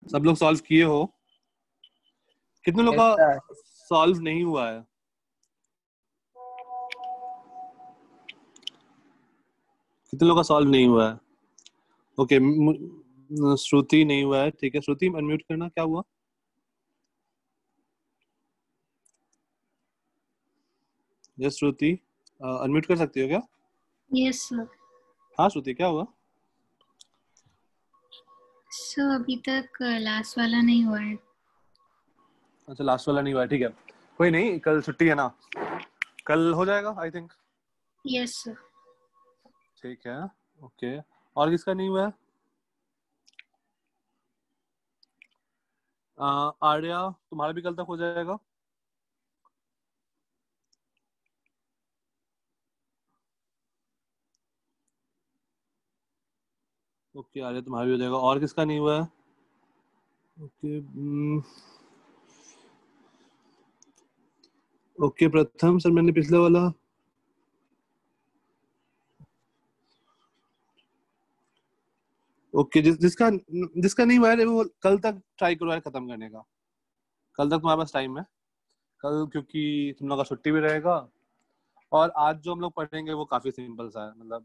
सब लोग सॉल्व किए हो? कितने लोग यस का सर। सॉल्व नहीं हुआ है? कितने लोग का सॉल्व नहीं हुआ है? ओके, श्रुति नहीं हुआ है, ठीक है। श्रुति अनम्यूट करना, क्या हुआ? यस श्रुति, अनम्यूट कर सकती हो क्या? Yes sir. हाँ श्रुति, क्या हुआ? सर अभी तक लास्ट वाला नहीं हुआ है। अच्छा, लास्ट वाला नहीं हुआ है, ठीक है। कोई नहीं, कल छुट्टी है ना, कल हो जाएगा आई थिंक। Yes sir. ठीक है, ओके। और किसका नहीं हुआ है? आर्या, तुम्हारा भी कल तक हो जाएगा। ओके आर्या, तुम्हारा भी हो जाएगा। और किसका नहीं हुआ है? ओके, ओके प्रथम सर, मैंने पिछले वाला ओके, जिसका जिसका नहीं हुआ है वो कल तक ट्राई करो यार खत्म करने का। कल तक तुम्हारे पास टाइम है, कल, क्योंकि तुम लोग का छुट्टी भी रहेगा। और आज जो हम लोग पढ़ेंगे वो काफी सिंपल सा है, मतलब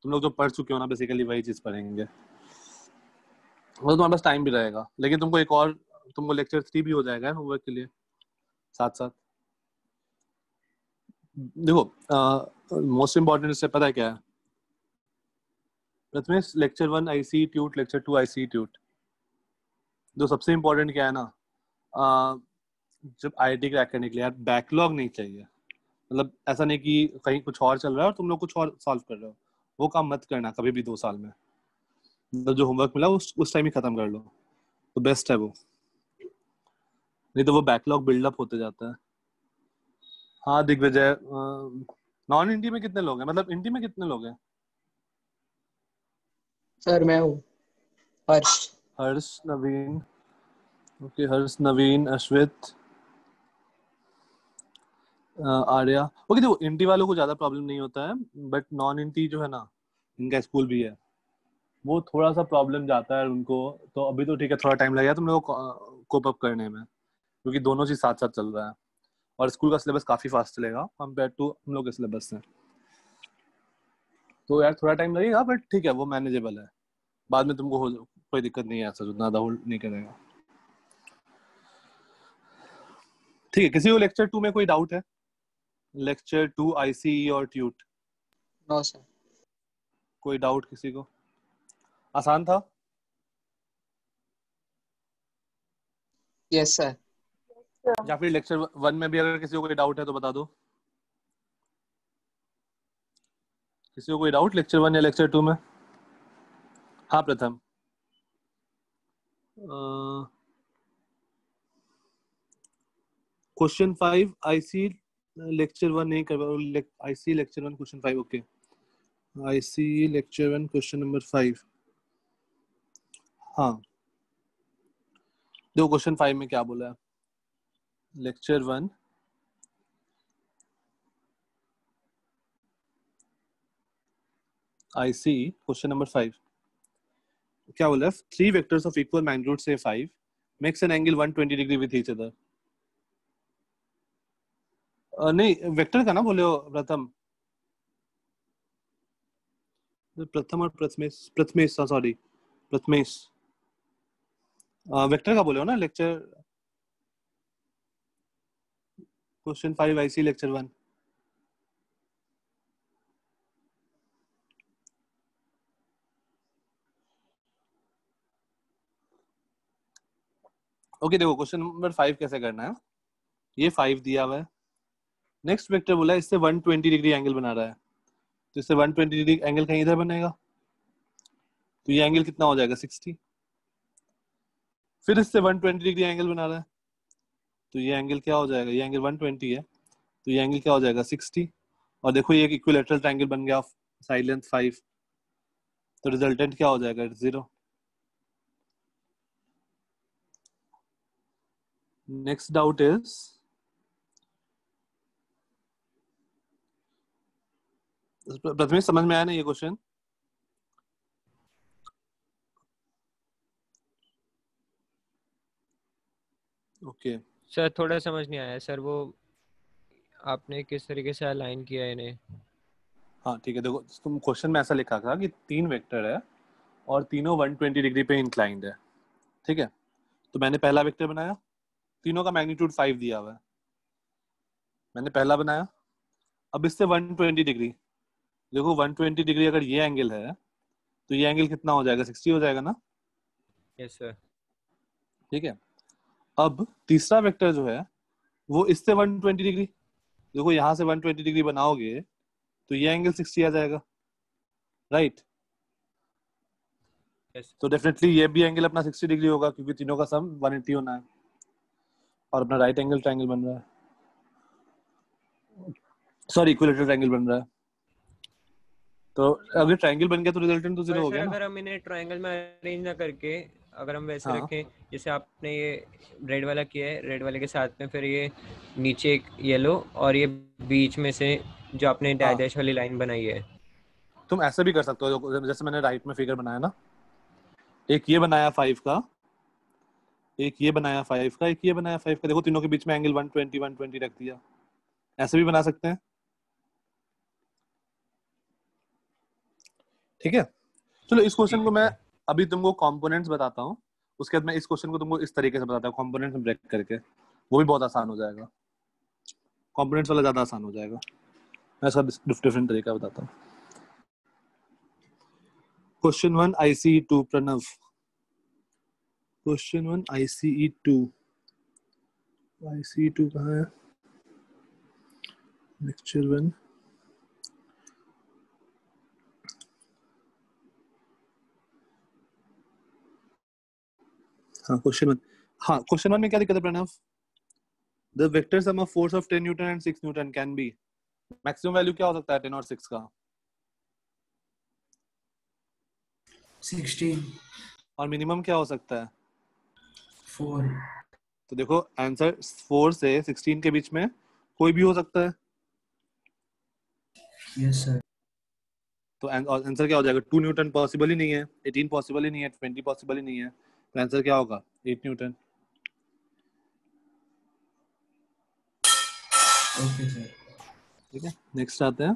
तुम लोग जो पढ़ चुके हो ना बेसिकली वही चीज पढ़ेंगे। वो तुम्हारे पास टाइम भी रहेगा, लेकिन तुमको एक और, तुमको लेक्चर 3 भी हो जाएगा होमवर्क के लिए साथ साथ। देखो, मोस्ट इम्पोर्टेंट इससे पता है क्या है? Prathamesh, lecture 1 IC tweet, lecture 2 IC tweet. जो सबसे इम्पोर्टेंट क्या है ना, जब आईआईटी क्रैक करने के लिए यार बैकलॉग नहीं चाहिए। मतलब ऐसा नहीं कि कहीं कुछ और चल रहा है और तुम लोग कुछ और सॉल्व कर रहे हो, वो काम मत करना कभी भी 2 साल में। मतलब जो होमवर्क मिला उस टाइम ही खत्म कर लो, तो बेस्ट है वो। नहीं तो वो बैकलॉग बिल्डअप होते जाता है। हाँ दिग्विजय, नॉन इंडी में कितने लोग हैं, मतलब इंडी में कितने लोग हैं? सर मैं हूँ हर्ष। हर्ष, नवीन, ओके हर्ष, नवीन, अश्वित, आर्या। ओके देखो, इंटी वालों को ज्यादा प्रॉब्लम नहीं होता है, बट नॉन इंटी जो है ना, इनका स्कूल भी है, वो थोड़ा सा प्रॉब्लम जाता है उनको। तो अभी तो ठीक है, थोड़ा टाइम लगेगा तुम लोगों को कोप अप करने में, क्योंकि दोनों चीज साथ साथ चल रहा है। और स्कूल का सिलेबस काफी फास्ट चलेगा कंपेयर टू हम लोग के सिलेबस से। तो यार थोड़ा टाइम लगेगा, बट ठीक है, वो मैनेजेबल है। बाद में तुमको कोई दिक्कत नहीं है, ऐसा जो ज्यादा होल्ड नहीं करेगा। ठीक है, किसी को लेक्चर 2 में कोई डाउट है? लेक्चर 2 आईसीई और ट्यूट, नो सर। कोई डाउट किसी को? आसान था? Yes sir. या फिर लेक्चर 1 में भी अगर किसी को कोई डाउट है तो बता दो। किसी को कोई डाउट लेक्चर 1 या लेक्चर 2 में? हाँ प्रथम, क्वेश्चन 5 आईसी लेक्चर 1 नहीं कर, IC lecture 1 question 5, okay. IC lecture 1 question number 5। हाँ देखो, क्वेश्चन 5 में क्या बोला है? लेक्चर 1 आईसी क्वेश्चन नंबर 5 क्या बोला है? 3 वेक्टर्स ऑफ इक्वल मैग्नीट्यूड से 5 makes an angle 120 degree with each other. नहीं, वेक्टर का ना बोले हो प्रथम? प्रथम और प्रथमेश, प्रथमेश सॉरी, प्रथमेश, वेक्टर का बोले हो ना lecture question 5 IC lecture 1। Okay देखो, क्वेश्चन नंबर 5 कैसे करना है, ये 5 दिया हुआ है, नेक्स्ट वेक्टर बोला है इससे 120 डिग्री एंगल बना रहा है, तो इससे 120 डिग्री एंगल कहीं इधर बनेगा, तो ये एंगल कितना हो जाएगा? 60। फिर इससे 120 डिग्री एंगल बना रहा है, तो ये एंगल क्या हो जाएगा? ये एंगल 120 है, तो ये एंगल क्या हो जाएगा? 60। और देखो ये एक इक्विलेटरल ट्रायंगल बन गया, साइड लेंथ 5, तो रिजल्टेंट क्या हो जाएगा? 0। नेक्स्ट डाउट इज, प्रथमेश समझ में आया ना ये क्वेश्चन? ओके सर थोड़ा समझ नहीं आया सर, वो आपने किस तरीके से अलाइन किया है इन्हें? हाँ ठीक है, देखो तुम क्वेश्चन में ऐसा लिखा था कि 3 वेक्टर है और तीनों 120 डिग्री पे इंक्लाइंड है, ठीक है। तो मैंने पहला वेक्टर बनाया, तीनों का मैग्नीट्यूड 5 दिया हुआ है, मैंने पहला बनाया। अब इससे 120 डिग्री, देखो 120 डिग्री अगर ये एंगल है तो ये एंगल कितना हो जाएगा, 60 हो जाएगा ना। Yes sir. ठीक है, अब तीसरा वेक्टर जो है वो इससे 120 डिग्री, देखो यहाँ से 120 डिग्री बनाओगे तो ये एंगल 60 आ जाएगा, राइट। यस तो डेफिनेटली ये भी एंगल अपना 60 डिग्री होगा क्योंकि तीनों का सम 180 होना है और अपना राइट एंगल ट्रायंगल बन रहा है, सॉरी इक्विलेटरल ट्रायंगल बन रहा है। तो अगर ट्रायंगल बन गया तो रिजल्टेंट तो जीरो पर हो सर गया ना। अगर हम इन्हें ट्रायंगल में अरेंज ना करके अगर हम वैसे हाँ रखें जैसे आपने ये रेड वाला किया है, रेड वाले के साथ में फिर ये नीचे एक येलो और ये बीच में से जो आपने डैश हाँ, डैश वाली लाइन बनाई है। तुम ऐसे भी कर सकते हो जैसे मैंने राइट में फिगर बनाया ना, एक ये बनाया 5 का, एक ये बनाया 5 का, एक ये बनाया 5 का, देखो तीनों के बीच में एंगल 120 120 रख दिया, ऐसे भी बना सकते हैं, ठीक है। चलो इस क्वेश्चन को मैं अभी तुमको कंपोनेंट्स बताता हूँ, उसके बाद मैं इस क्वेश्चन को तुमको इस तरीके से बताता हूँ कंपोनेंट्स में ब्रेक करके, वो भी बहुत आसान हो जाएगा, कंपोनेंट्स वाला ज्यादा आसान हो जाएगा, मैं इसका डिफरेंट तरीका बताता हूँ। Question 1 ICE 2 Pranav, question 1 ICE 2, ICE 2 कहाँ है, लेक्चर 1, हाँ क्वेश्चन 1, हाँ क्वेश्चन 1 में क्या दिक्कत है Pranav, the vector sum of force of 10 newton and 6 newton can be, maximum value क्या हो सकता है 10 और 6 का, 16 और मिनिमम क्या हो सकता है 4 तो देखो आंसर 4 से 16 के बीच में कोई भी हो सकता है, यस सर तो आंसर क्या हो जाएगा, 2 न्यूटन पॉसिबल ही नहीं है, 18 पॉसिबल ही नहीं है, 20 पॉसिबल ही नहीं है, तो आंसर क्या होगा 8 न्यूटन। ओके सर ठीक है, नेक्स्ट आते हैं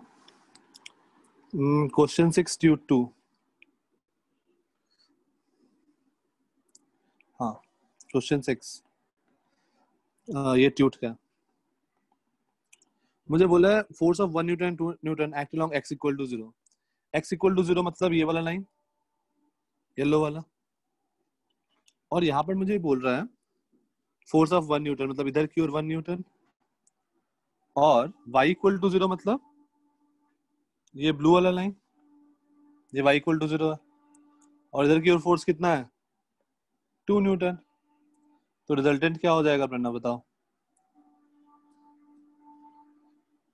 क्वेश्चन 6 ट्यूट 2, हाँ क्वेश्चन 6 ये ट्यूट का मुझे बोला है force of 1 newton 2 newton act along x equal to 0, x equal to 0 मतलब ये वाला लाइन येलो वाला, और यहाँ पर मुझे बोल रहा है फोर्स ऑफ 1 न्यूटन मतलब इधर की ओर 1 न्यूटन, और y इक्वल टू 0 मतलब ये ब्लू वाला लाइन, ये y इक्वल टू 0 है, और इधर की ओर फोर्स कितना है 2 न्यूटन, तो रिजल्टेंट क्या हो जाएगा प्रणव बताओ,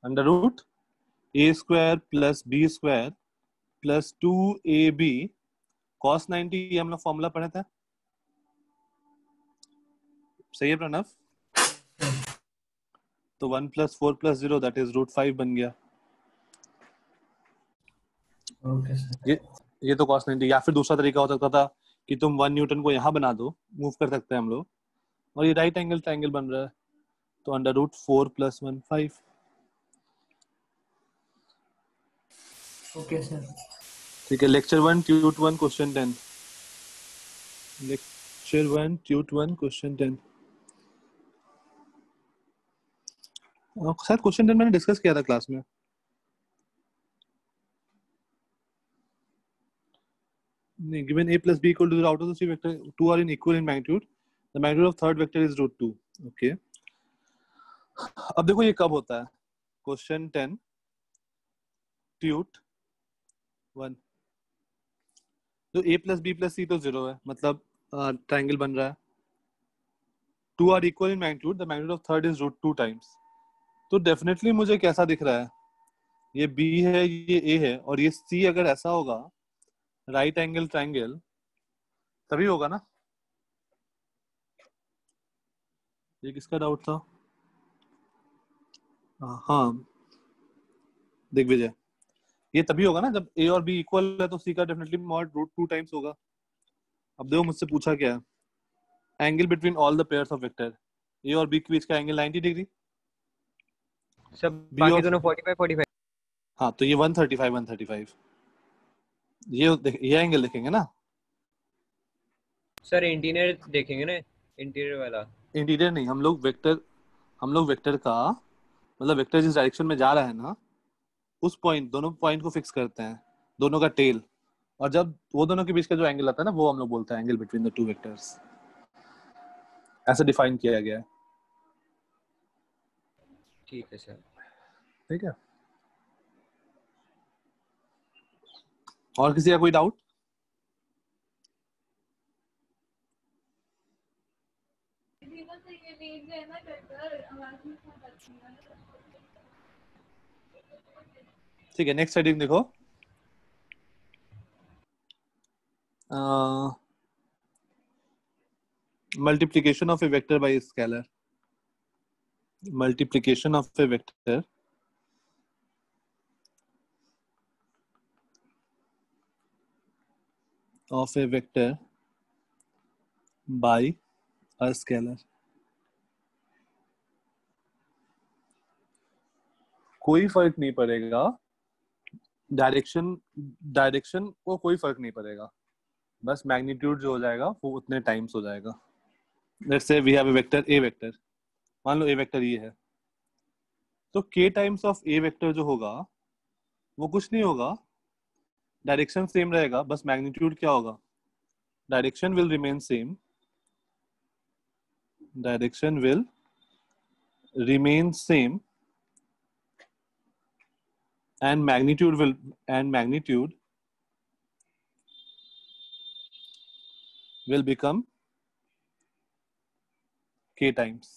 under root a square plus b square plus 2ab cos 90, ये हम लोग फॉर्मूला पढ़े थे, सही है प्रणव, तो 1 प्लस 4 प्लस 0 दैट इज √5 बन गया, ओके सर ये तो cos 90, या फिर दूसरा तरीका हो सकता था कि तुम 1 न्यूटन को यहाँ बना दो, मूव कर सकते हैं हम लोग, और ये राइट एंगल ट्रायंगल बन रहा है, तो under root 4 plus 1 5, okay sir ठीक है। Lecture 1 tute 1 question 10, lecture 1 tute 1 question 10, शायद क्वेश्चन 10 मैंने डिस्कस किया था क्लास में, नहीं, given a plus b equal to 0 out of the three vector 2 are in equal in magnitude, the magnitude of third vector is √2, okay। अब देखो ये कब होता है, क्वेश्चन 10 ट्यूट 1, तो a plus b plus c तो 0 है, मतलब ट्रायंगल बन रहा है, 2 are equal in magnitude, the magnitude of third is √2 times, तो डेफिनेटली मुझे कैसा दिख रहा है, ये b है ये a है और ये c अगर ऐसा होगा राइट एंगल ट्रायंगल तभी होगा ना, ये किसका डाउट था, हाँ दिग्विजय, ये तभी होगा ना जब a और b इक्वल है, तो c का डेफिनेटली मॉड √2 टाइम्स होगा। अब देखो मुझसे पूछा क्या है, angle between all the pairs of vector, A और बी के बीच का एंगल 90 डिग्री, सब बी बाकी और दोनों 45 हाँ तो ये 135 ये एंगल देखेंगे ना। सर इंटीरियर देखेंगे ना, इंटीरियर वाला। इंटीरियर नहीं, हम लोग वेक्टर का मतलब वेक्टर जिस डायरेक्शन में जा रहा है ना, उस पॉइंट, दोनों पॉइंट को फिक्स करते हैं, दोनों का टेल, और जब वो दोनों के बीच का जो एंगल आता है ना, वो हम लोग बोलते हैं angle between the two vectors. ऐसे डिफाइन किया गया है। ठीक है सर। ठीक है, और किसी का कोई डाउट? ठीक है, नेक्स्ट हेडिंग देखो। Multiplication of A vector by scalar. Multiplication of A vector by a scalar। कोई फर्क नहीं पड़ेगा, डायरेक्शन को कोई फर्क नहीं पड़ेगा, बस मैग्नीट्यूड जो हो जाएगा वो उतने टाइम्स हो जाएगा। Let's say we have a vector A vector, मान लो ए वेक्टर ये है, तो k times of A vector जो होगा वो कुछ नहीं होगा, डायरेक्शन सेम रहेगा, बस मैग्नीट्यूड क्या होगा, direction will remain same, direction will remain same and magnitude will become k times।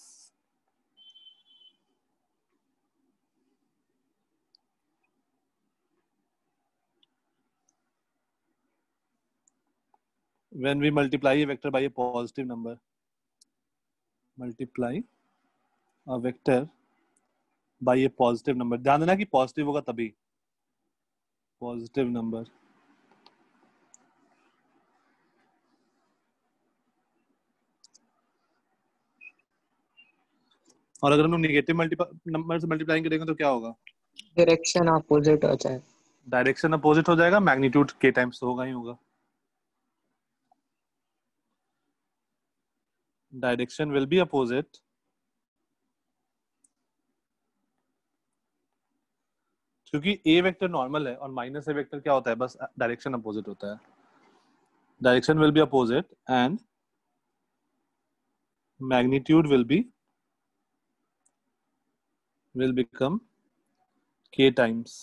when we multiply a vector by a positive number, ध्यान देना कि पॉजिटिव होगा तभी, पॉजिटिव नंबर। और अगर हम लोग नेगेटिव नंबर से मल्टीप्लाई करेंगे तो क्या होगा, डायरेक्शन अपोजिट हो जाए, डायरेक्शन अपोजिट हो जाएगा, मैग्नीट्यूड k टाइम्स तो होगा ही होगा, डायरेक्शन विल बी अपोजिट क्योंकि ए वेक्टर नॉर्मल है और माइनस ए वेक्टर क्या होता है, बस डायरेक्शन अपोजिट होता है। Direction will be opposite and magnitude will become k times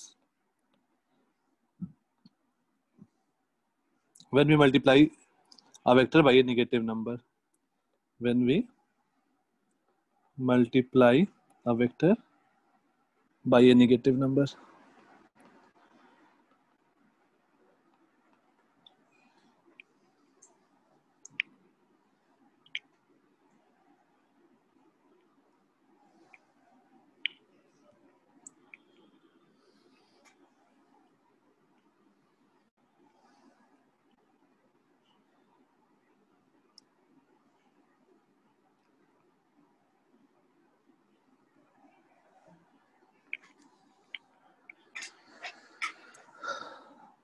when we multiply a vector by a negative number। when we multiply a vector by a negative number।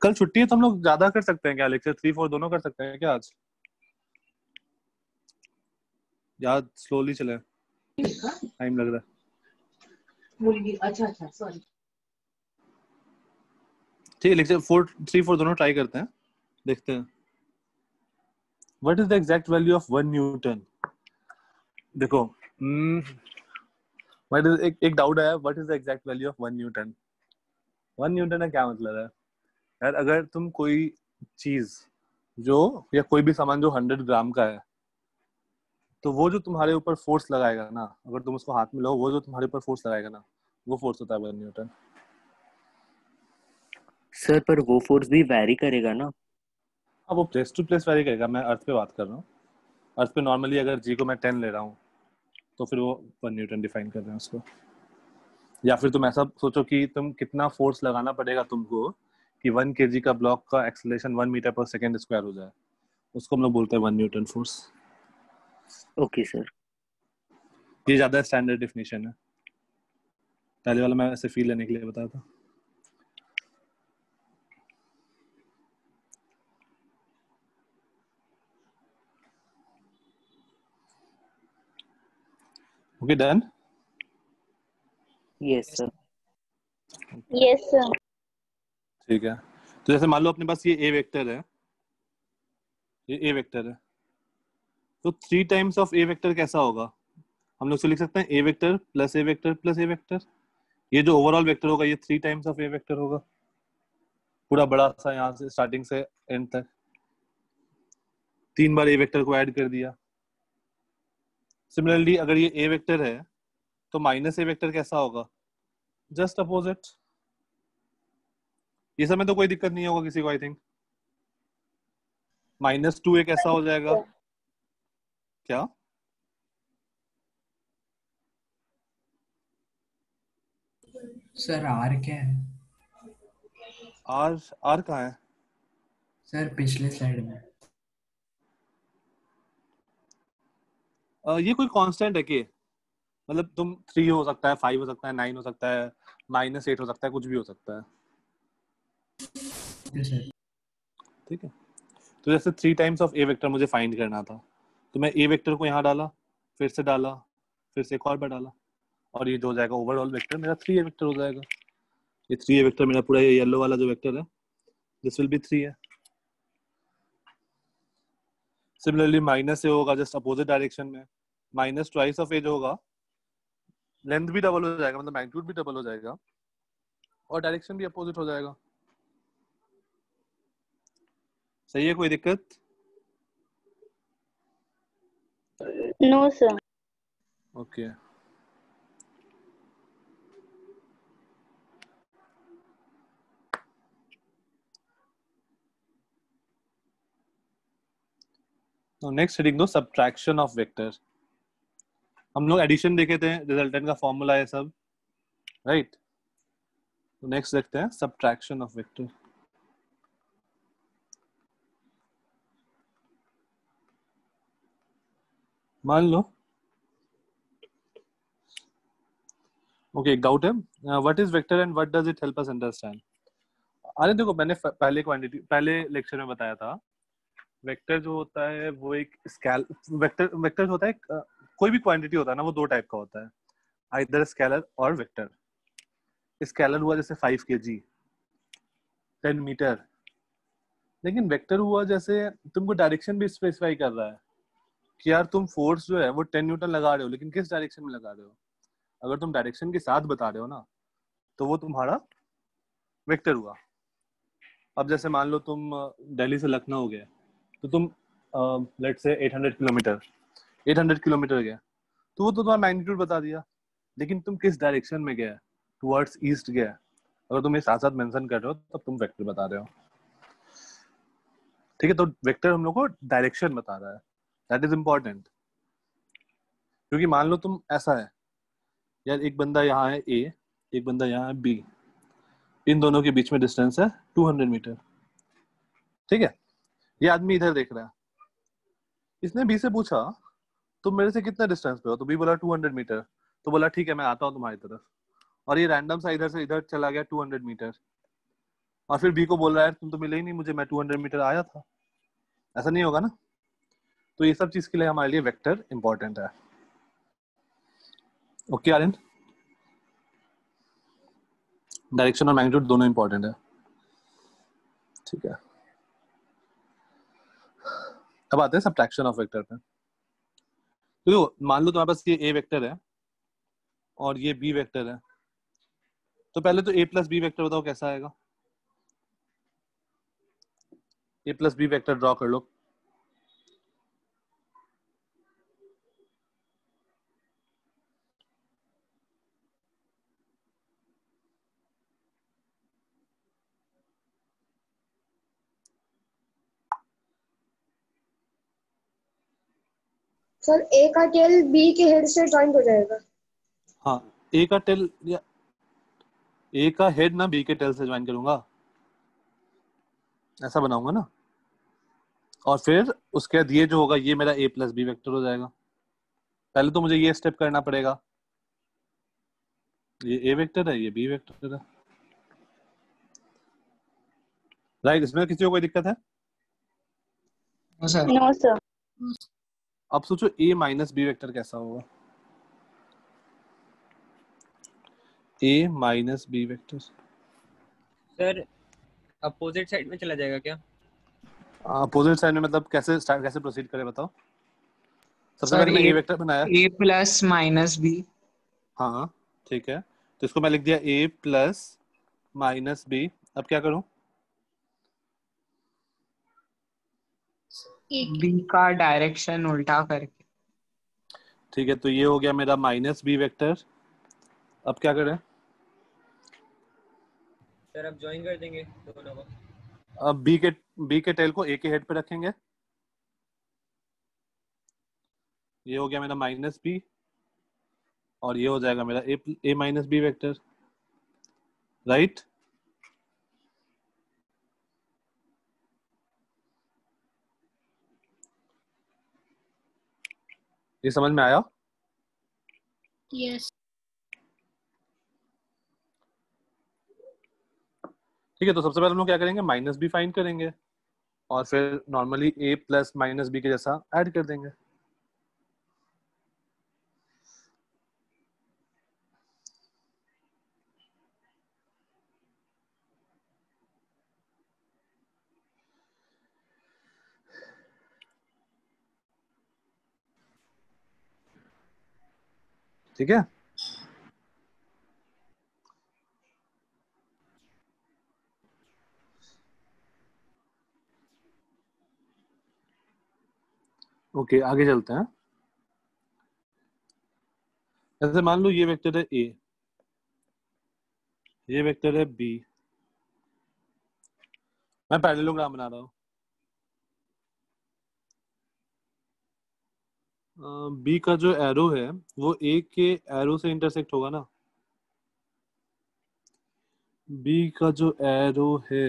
कल छुट्टी है तो हम लोग ज्यादा कर सकते हैं क्या, लेक्चर 3 4 दोनों कर सकते हैं क्या आज, यार स्लोली चले, टाइम लग रहा है। अच्छा सॉरी। ठीक है, लेक्चर 3 4 दोनों ट्राई करते हैं, देखते हैं। What is the exact value of 1 Newton. देखो एक डाउट आया, what is the exact value of 1 Newton. 1 Newton का क्या मतलब है यार, अगर तुम कोई चीज जो या कोई भी सामान जो 100 ग्राम का है, तो वो जो तुम्हारे ऊपर फोर्स लगाएगा ना, अगर तुम उसको हाथ में लो, वो जो तुम्हारे ऊपर फोर्स लगाएगा ना, वो फोर्स होता है 1 न्यूटन। सर पर वो फोर्स भी वैरी करेगा ना। अब वो प्लेस टू प्लेस वैरी करेगा, मैं अर्थ पे बात कर रहा हूँ। अर्थ पे नॉर्मली अगर जी को मैं 10 ले रहा हूँ तो फिर वो 1 न्यूटन डिफाइन कर रहे हैं उसको। या फिर तुम ऐसा सोचो कि तुम कितना फोर्स लगाना पड़ेगा तुमको कि 1 kg का ब्लॉक का एक्सेलरेशन 1 मीटर पर सेकेंड स्क्वायर हो जाए, उसको हम लोग बोलते हैं 1 न्यूटन फोर्स। Okay sir. ये ज्यादा स्टैंडर्ड डेफिनेशन है, पहले वाला मैं ऐसे फील लेने के लिए बताया था। Okay done. Yes sir. Yes sir. ठीक है, तो जैसे मान लो अपने पास ये ए वेक्टर है, ये ए वेक्टर है, तो 3 टाइम्स ऑफ ए वेक्टर कैसा होगा? हम लोग से लिख सकते हैं ए वेक्टर प्लस ए वेक्टर प्लस ए वेक्टर। ये जो ओवरऑल वेक्टर होगा ये 3 टाइम्स ऑफ ए वेक्टर होगा, पूरा बड़ा सा यहाँ से स्टार्टिंग से एंड तक 3 बार ए वेक्टर को ऐड कर दिया। सिमिलरली अगर ये ए वेक्टर है तो माइनस ए वेक्टर कैसा होगा? Just opposite. ये सब में तो कोई दिक्कत नहीं होगा किसी को, आई थिंक। -2a कैसा हो जाएगा? क्या सर आर क्या है? आर? आर कहाँ है? सर पिछले स्लाइड में। ये कोई कांस्टेंट है कि मतलब तुम 3 हो सकता है, 5 हो सकता है, 9 हो सकता है, -8 हो सकता है, कुछ भी हो सकता है। Okay sir. ठीक है, तो जैसे 3 टाइम्स ऑफ ए वेक्टर मुझे फाइंड करना था, तो मैं ए वेक्टर को यहाँ डाला, फिर से डाला, फिर से एक और बार डाला, और ये जो हो जाएगा ओवरऑल वेक्टर मेरा 3 ए वेक्टर हो जाएगा। ये 3 ए वेक्टर मेरा पूरा ये येलो वाला जो वेक्टर है दिस विल बी 3 है। सिमिलरली माइनस ए होगा जस्ट अपोजिट डायरेक्शन में, माइनस ट्वाइस ऑफ ए जो होगा लेंथ भी डबल हो जाएगा, मतलब मैग्नीट्यूड भी डबल हो जाएगा और डायरेक्शन भी अपोजिट हो जाएगा। सही है, कोई दिक्कत? No sir. Okay next heading दो सब्ट्रैक्शन ऑफ वेक्टर। हम लोग एडिशन देखे थे, रिजल्टेंट का फॉर्मूला है सब, राइट? तो नेक्स्ट देखते हैं सब्ट्रैक्शन ऑफ वेक्टर। मान लो ओके, एक डाउट है, what is vector and what does it help us understand? अरे देखो, मैंने पहले लेक्चर में बताया था, वेक्टर जो होता है वो एक स्केल वेक्टर होता है, कोई भी क्वांटिटी होता है ना वो 2 टाइप का होता है, आइदर स्केलर और वेक्टर। स्केलर हुआ जैसे 5 kg, 10 मीटर, लेकिन वेक्टर हुआ जैसे तुमको डायरेक्शन भी स्पेसिफाई कर रहा है कि यार तुम फोर्स जो है वो 10 न्यूटन लगा रहे हो, लेकिन किस डायरेक्शन में लगा रहे हो। अगर तुम डायरेक्शन के साथ बता रहे हो ना तो वो तुम्हारा वेक्टर हुआ। अब जैसे मान लो तुम दिल्ली से लखनऊ गए, तो तुम लेट से 800 किलोमीटर गए, तो वो तो तुम्हारा मैग्नीट्यूड बता दिया, लेकिन तुम किस डायरेक्शन में गए, टुवर्ड्स ईस्ट गए, अगर तुम ये साथ साथ मेंशन कर रहे हो तब तुम वेक्टर बता रहे हो। ठीक है, तो वेक्टर हम लोग को डायरेक्शन बता रहा है, दैट इज इम्पोर्टेंट। क्योंकि मान लो तुम ऐसा है यार, एक बंदा यहाँ है ए, एक बंदा यहाँ है बी, इन दोनों के बीच में डिस्टेंस है 200 मीटर। ठीक है, ये आदमी इधर देख रहा है, इसने बी से पूछा तुम मेरे से कितना डिस्टेंस पे हो, तो बी बोला 200 मीटर, तो बोला ठीक है मैं आता हूँ तुम्हारी तरफ, और ये रैंडम सा इधर से इधर चला गया 200 मीटर, और फिर बी को बोल रहा है तुम तो मिले ही नहीं मुझे, मैं 200 मीटर आया था। ऐसा नहीं होगा ना। तो ये सब चीज के लिए हमारे लिए वेक्टर इंपॉर्टेंट है। ओके आर्यन, डायरेक्शन और मैग्नीट्यूड दोनों इंपॉर्टेंट है। ठीक है, अब आते हैं सब्ट्रैक्शन ऑफ वेक्टर पे। तो मान लो तुम्हारे पास ये ए वेक्टर है और ये बी वेक्टर है, तो पहले तो ए प्लस बी वेक्टर बताओ कैसा आएगा। ए प्लस बी वेक्टर ड्रॉ कर लो। सर ए का टेल बी के हेड से जॉइंट हो जाएगा। हाँ, ए का टेल या ए का हेड ना बी के टेल से ज्वाइन करूंगा, ऐसा बनाऊंगा ना, और फिर उसके बाद ये जो होगा ये मेरा ए प्लस बी वेक्टर हो जाएगा। पहले तो मुझे ये स्टेप करना पड़ेगा, ये ए वेक्टर है, ये बी वेक्टर है, राइट। इसमें किसी को कोई दिक्कत है? No sir. No sir. अब सोचो ए माइनस बी वेक्टर कैसा होगा, A minus B vector. Sir opposite side में चला जाएगा क्या? अपोजिट साइड में मतलब कैसे प्रोसीड करें बताओ। सबसे सर पहले मैं ए ए वेक्टर बनाया, ए प्लस माइनस बी। हाँ ठीक है, तो इसको मैं लिख दिया ए प्लस माइनस बी। अब क्या करूं? बी का डायरेक्शन उल्टा करके। ठीक है, तो ये हो गया मेरा माइनस बी वेक्टर। अब क्या करें? सर अब ज्वाइन कर देंगे दोनों को। अब बी के टेल को ए के हेड पे रखेंगे, ये हो गया मेरा माइनस बी, और ये हो जाएगा मेरा ए माइनस बी वेक्टर, राइट। ये समझ में आया? यस। ठीक है, तो सबसे पहले हम लोग क्या करेंगे, माइनस बी फाइंड करेंगे और फिर नॉर्मली ए प्लस माइनस बी के जैसा ऐड कर देंगे। ठीक है, ओके आगे चलते हैं। जैसे मान लो ये वेक्टर है ए, ये वेक्टर है बी, मैं पैरेललोग्राम बना रहा हूँ। बी का जो एरो है वो ए के एरो से इंटरसेक्ट होगा ना। बी का जो एरो है,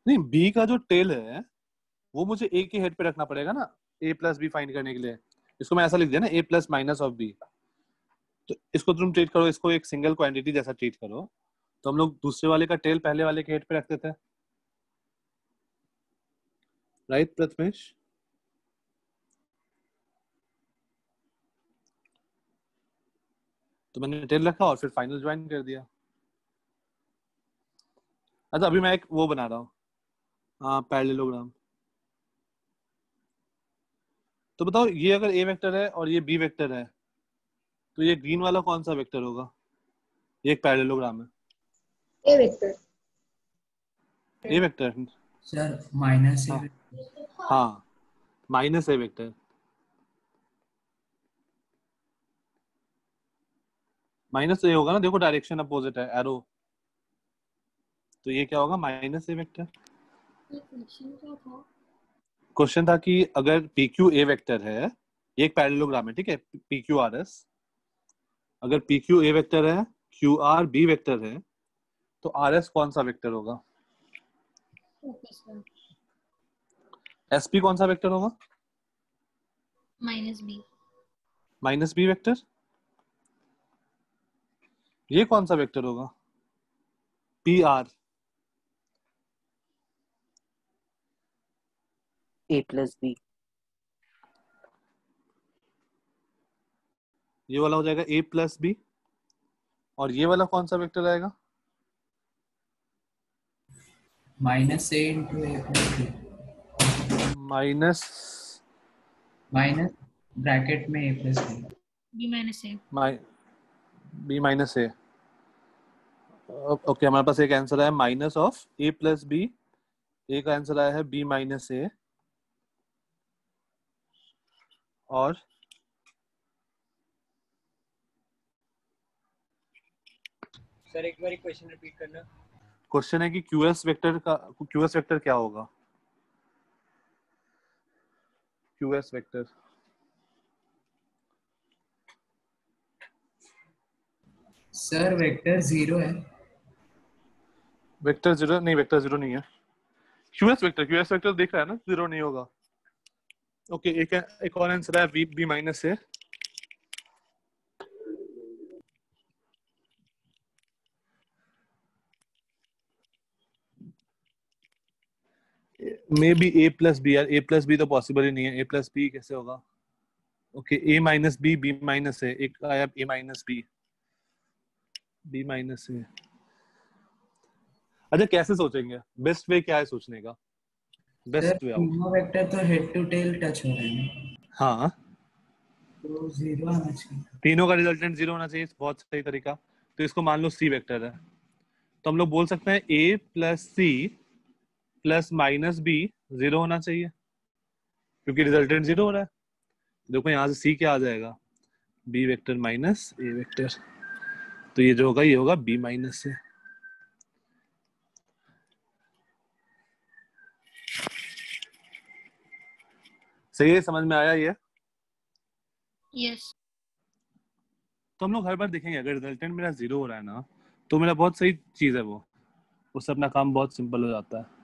नहीं बी का जो टेल है वो मुझे ए के हेड पे रखना पड़ेगा ना, ए प्लस बी फाइंड करने के लिए। इसको मैं ऐसा लिख दिया ना, ए प्लस माइनस ऑफ बी। तो इसको तुम ट्रीट करो, इसको एक सिंगल क्वांटिटी जैसा ट्रीट करो। तो हम लोग दूसरे वाले का टेल पहले वाले के हेड पे रखते थे, राइट प्रथमेश? तो मैंने टेल रखा और फिर फाइनल ज्वाइन कर दिया। अच्छा अभी मैं एक वो बना रहा हूँ, हाँ पैरेललोग्राम। तो बताओ ये अगर ए वेक्टर है और ये बी वेक्टर है, तो ये ग्रीन वाला कौन सा वेक्टर होगा? ये एक पैरेललोग्राम है, ए vector. A vector. Sir minus हाँ, ए। हाँ माइनस ए वेक्टर, माइनस ए होगा ना, देखो डायरेक्शन अपोजिट है एरो, तो ये क्या होगा, माइनस ए वेक्टर। क्वेश्चन था कि अगर पी क्यू ए वेक्टर है, ये एक पैरेललोग्राम है, ठीक है, पी क्यू आर एस। अगर पी क्यू ए वेक्टर है, क्यू आर बी वेक्टर है, तो आर एस कौन सा वेक्टर होगा? एस पी कौन सा वेक्टर होगा? Minus B. Minus B vector. ये कौन सा वेक्टर होगा? P R. A plus B. ये वाला हो जाएगा ए प्लस बी, और ये वाला कौन सा वेक्टर आएगा? Minus A into A plus B. Minus bracket में A plus B. B minus A. B minus A. Okay, हमारे पास एक आंसर है minus of A plus B, A का आंसर आया है बी माइनस ए, और सर एक बार क्वेश्चन रिपीट करना। क्वेश्चन है कि क्यूएस वेक्टर क्या होगा? QS vector sir vector zero है। वेक्टर जीरो नहीं, वेक्टर जीरो नहीं है। क्यूएस वेक्टर दिख रहा है ना, जीरो नहीं होगा। ओके, एक और आंसर है B minus A, maybe A plus B यार, ए प्लस बी तो पॉसिबल ही नहीं है, ए प्लस बी कैसे होगा? Okay A minus B, B minus है, एक आया A minus B, B minus है। अच्छा कैसे सोचेंगे, बेस्ट वे क्या है सोचने का? Sir best way out. तीनों वेक्टर तो हेड टू टेल टच हो रहे हैं, हाँ तो 0 आना चाहिए। तीनों का रिजल्टेंट 0 होना चाहिए, बहुत सही तरीका। तो इसको मान लो सी वेक्टर है, तो हम लोग बोल सकते हैं A plus C plus minus B 0 होना चाहिए, क्योंकि रिजल्टेंट 0 हो रहा है। देखो यहाँ से सी क्या आ जाएगा, बी वेक्टर माइनस ए वेक्टर, तो ये जो होगा ये होगा बी माइनस से। सही है, समझ में आया ये? यस। तो हम लोग हर बार देखेंगे अगर रिजल्टेंट मेरा 0 हो रहा है ना, तो मेरा बहुत सही चीज है वो, उससे अपना काम बहुत सिंपल हो जाता है।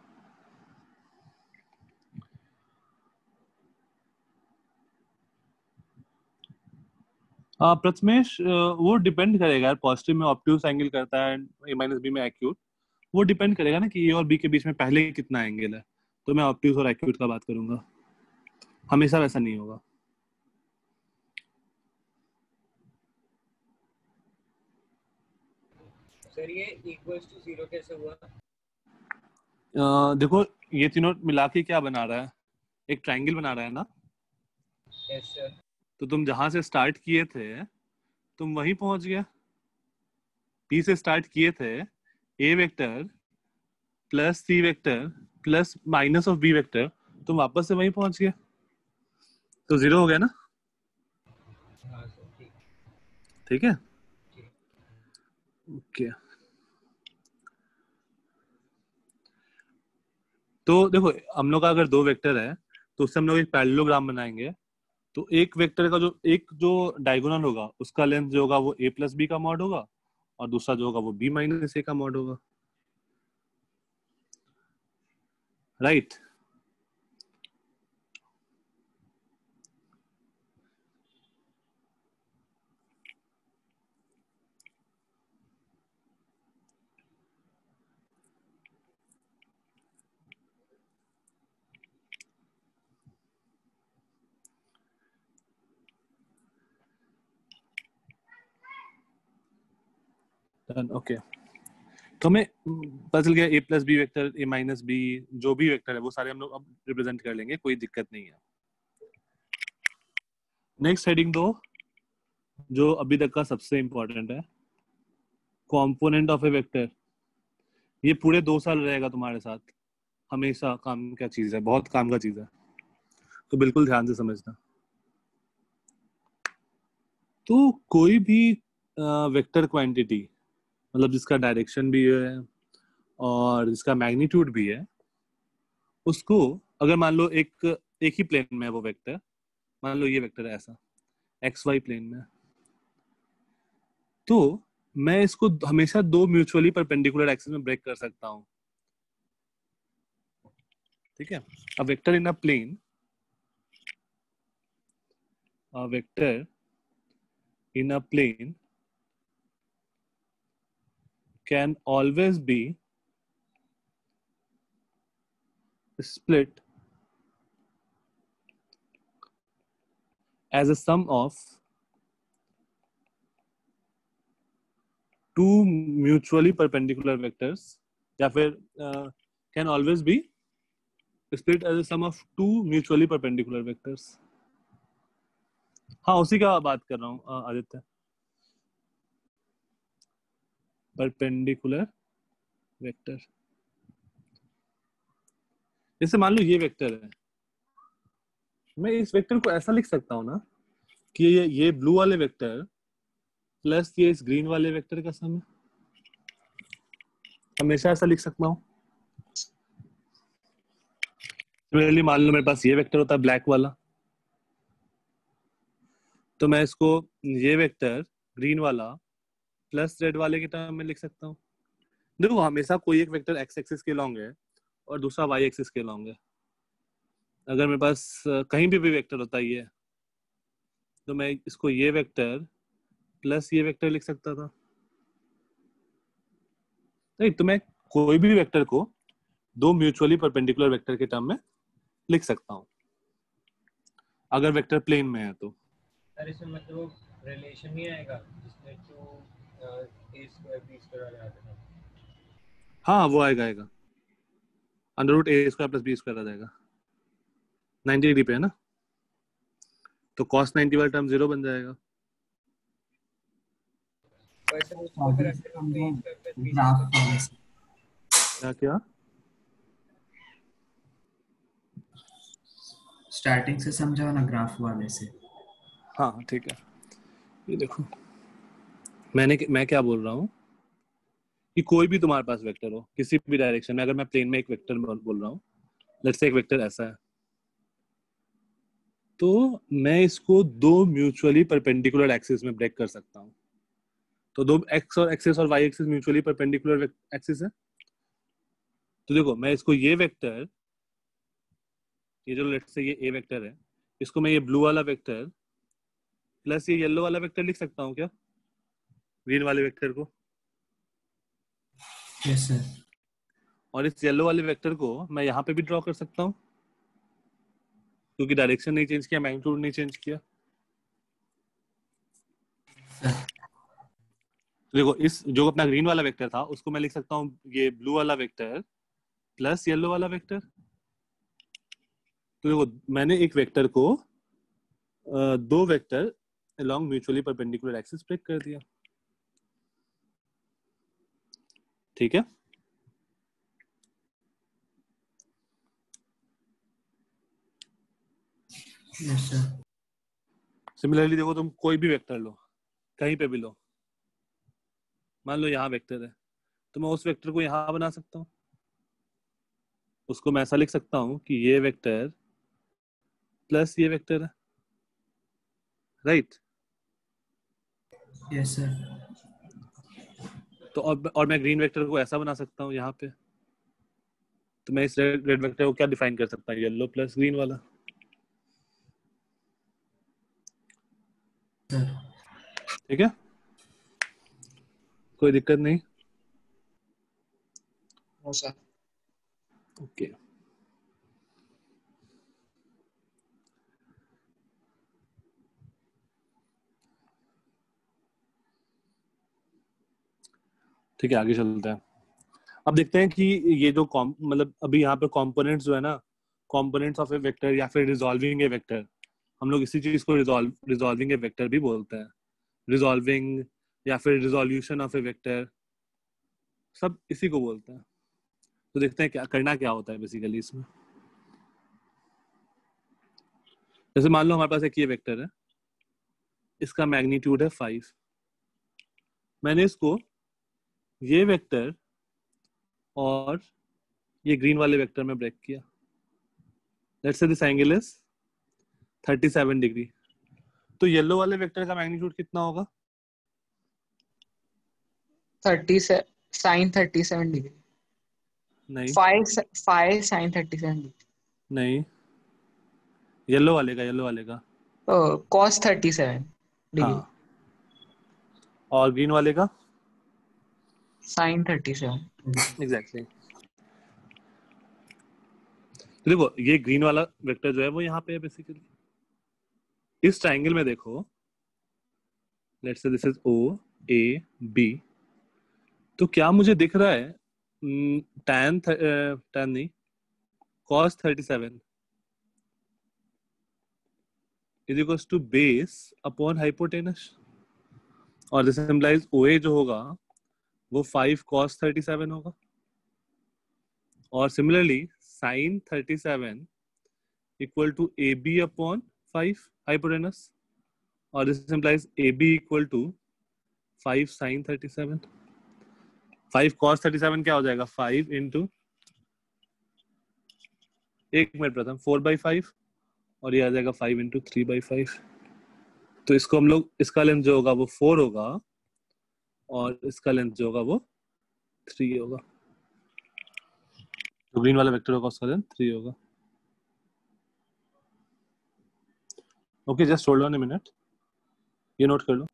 प्रथमेश वो डिपेंड करेगा यार, पॉजिटिव में ऑब्ट्यूज एंगल करता है, ए माइनस बी में एक्यूट, वो डिपेंड करेगा ना कि ए और बी के बीच में पहले कितना एंगल है, तो मैं ऑब्ट्यूज और एक्यूट का बात करूंगा, हमेशा वैसा नहीं होगा। सर ये इक्वल्स टू 0 कैसे हुआ? देखो ये तीनों मिला के क्या बना रहा है, एक ट्रायंगल बना रहा है ना। Yes sir. तो तुम जहां से स्टार्ट किए थे तुम वहीं पहुंच गया, पी से स्टार्ट किए थे, A vector plus C vector plus minus of B vector, तुम वापस से वहीं पहुंच गए, तो 0 हो गया ना। हाँ सर ठीक। ठीक है ओके। तो देखो हम लोग का अगर दो वेक्टर है तो उससे हम लोग एक पैरेललोग्राम बनाएंगे, तो एक वेक्टर का जो डायगोनल होगा उसका लेंथ जो होगा वो a प्लस बी का मॉड होगा, और दूसरा जो होगा वो b माइनस ए का मॉड होगा, राइट? ओके तो हमें पता चल गया ए प्लस बी वेक्टर, ए माइनस बी, जो भी वेक्टर है वो सारे हम लोग अब रिप्रेजेंट कर लेंगे, कोई दिक्कत नहीं है। नेक्स्ट हेडिंग दो, जो अभी तक का सबसे इंपॉर्टेंट है, कंपोनेंट ऑफ ए वेक्टर। ये पूरे 2 साल रहेगा तुम्हारे साथ, हमेशा काम का चीज है, बहुत काम का चीज है, तो बिल्कुल ध्यान से समझना। तो कोई भी वेक्टर क्वांटिटी, मतलब जिसका डायरेक्शन भी है और जिसका मैग्नीट्यूड भी है, उसको अगर मान लो एक ही प्लेन में है वो वेक्टर, मान लो ये वेक्टर है ऐसा एक्स वाई प्लेन में, तो मैं इसको हमेशा 2 म्यूचुअली परपेंडिकुलर एक्सिस में ब्रेक कर सकता हूँ। ठीक है, a vector in a plane, a vector in a plane can always be split as a sum of two mutually perpendicular vectors, या फिर can always be split as a sum of two mutually perpendicular vectors। हाँ उसी का बात कर रहा हूँ Aditya, perpendicular vector. जैसे मान लो ये वेक्टर है, मैं इस वेक्टर को ऐसा लिख सकता हूँ ना कि ये ब्लू वाले वेक्टर प्लस ये इस ग्रीन वाले वेक्टर का सम है, हमेशा ऐसा लिख सकता हूँ। सिमिलरली मान लो मेरे पास ये वेक्टर होता है ब्लैक वाला, तो मैं इसको ये वेक्टर ग्रीन वाला प्लस रेड वाले के टर्म में लिख सकता हूँ। देखो हमेशा कोई एक वेक्टर एक्स एक्सिस के लॉन्ग है और दूसरा वाई एक्सिस के लॉन्ग है। अगर मेरे पास कहीं भी वेक्टर होता है ये, तो मैं इसको ये वेक्टर प्लस ये वेक्टर लिख सकता था। नहीं तो मैं कोई भी वेक्टर को दो म्यूचुअली परपेंडिकुलर वेक्टर के टर्म में लिख सकता हूँ अगर वेक्टर प्लेन में है तो। सर इसमें मतलब रिलेशन नहीं आएगा जिसमें 2 a² b² आता था। हाँ वो आएगा √a² + b² आ जाएगा 90 डिग्री पे है ना, तो cos 90 वाला टर्म 0 बन जाएगा। वैसे उसको फिर ऑब्वियस √a² + b² ग्राफ वाले से क्या स्टार्टिंग से समझाओ ना, ग्राफ वाले से। हाँ ठीक है, ये देखो मैं क्या बोल रहा हूँ कि कोई भी तुम्हारे पास वेक्टर हो किसी भी डायरेक्शन में, अगर मैं प्लेन में एक वेक्टर बोल रहा हूँ, लेट्स से एक वेक्टर ऐसा है, तो मैं इसको दो म्यूचुअली परपेंडिकुलर एक्सिस में ब्रेक कर सकता हूँ। तो दो एक्स और एक्सिस और Y axis mutually perpendicular axis है। तो देखो मैं इसको ये वेक्टर, ये जो लेट्स से ये ए वेक्टर है, इसको मैं ये ब्लू वाला वेक्टर प्लस ये येलो वाला वेक्टर लिख सकता हूँ क्या, ग्रीन वाले वेक्टर को? Yes sir. और इस येलो वाले वेक्टर को मैं यहाँ पे भी ड्रॉ कर सकता हूँ क्योंकि डायरेक्शन नहीं चेंज किया, मैग्नीट्यूड नहीं चेंज किया। तो देखो इस जो अपना ग्रीन वाला वेक्टर था उसको मैं लिख सकता हूँ ये ब्लू वाला वेक्टर प्लस येलो वाला वेक्टर। तो देखो मैंने एक वेक्टर को दो vector along mutually perpendicular axis break कर दिया। ठीक है, यस सर। सिमिलरली देखो तुम कोई भी वेक्टर लो, कहीं पे भी लो, मान लो यहाँ वेक्टर है, तो मैं उस वेक्टर को यहाँ बना सकता हूँ। उसको मैं ऐसा लिख सकता हूँ कि ये वेक्टर प्लस ये वेक्टर है, राइट? Yes sir. तो और मैं ग्रीन वेक्टर को ऐसा बना सकता हूँ यहाँ पे, तो मैं इस रेड वेक्टर को क्या डिफाइन कर सकता हूँ, येलो प्लस ग्रीन वाला। सर ठीक है, कोई दिक्कत नहीं। No sir. ओके ठीक है, आगे चलते हैं। अब देखते हैं कि ये जो मतलब अभी यहाँ पे कंपोनेंट्स जो है ना, कंपोनेंट्स ऑफ ए वेक्टर या फिर रिजॉल्विंग ए वेक्टर, हम लोग इसी चीज को रिजॉल्विंग ए वेक्टर भी बोलते हैं। रिजॉल्विंग या फिर रिजोल्यूशन ऑफ ए वेक्टर, सब इसी को बोलते हैं। तो देखते हैं क्या करना क्या होता है बेसिकली इसमें। जैसे मान लो हमारे पास एक ये वेक्टर है, इसका मैग्नीट्यूड है 5। मैंने इसको ये वेक्टर और ये ग्रीन वाले वेक्टर में ब्रेक किया। Let's say this angle is 37 degree. तो येलो वाले वेक्टर का मैग्नीट्यूड कितना होगा? 30 sin 37 डिग्री। नहीं 5 sin 37 डिग्री। नहीं, येलो वाले का cos 37 डिग्री। हाँ, और ग्रीन वाले का sin 37। एग्जैक्टली। तो देखो ये ग्रीन वाला वेक्टर जो है वो यहाँ पे है बेसिकली। इस ट्राइंगल में देखो, let's say this is O A B, तो क्या मुझे दिख रहा है tan नहीं, cos 37 is equals to base upon hypotenuse, और दिस इंप्लाइज OA जो होगा वो 5 cos 37 होगा। और similarly sin 37 equal to AB upon 5 hypotenuse, और this implies AB equal to 5 sin 37। 5 cos 37 क्या हो जाएगा? 5 इंटू, एक मिनट प्रथम, 4/5, और ये आ जाएगा 5 इंटू 3/5। तो इसको हम लोग, इसका लेंथ जो होगा वो 4 होगा और इसका लेंथ जो होगा वो 3 होगा। तो ग्रीन वाला वेक्टर होगा उसका लेंथ 3 होगा। Okay, just hold on a minute, ये नोट कर लो।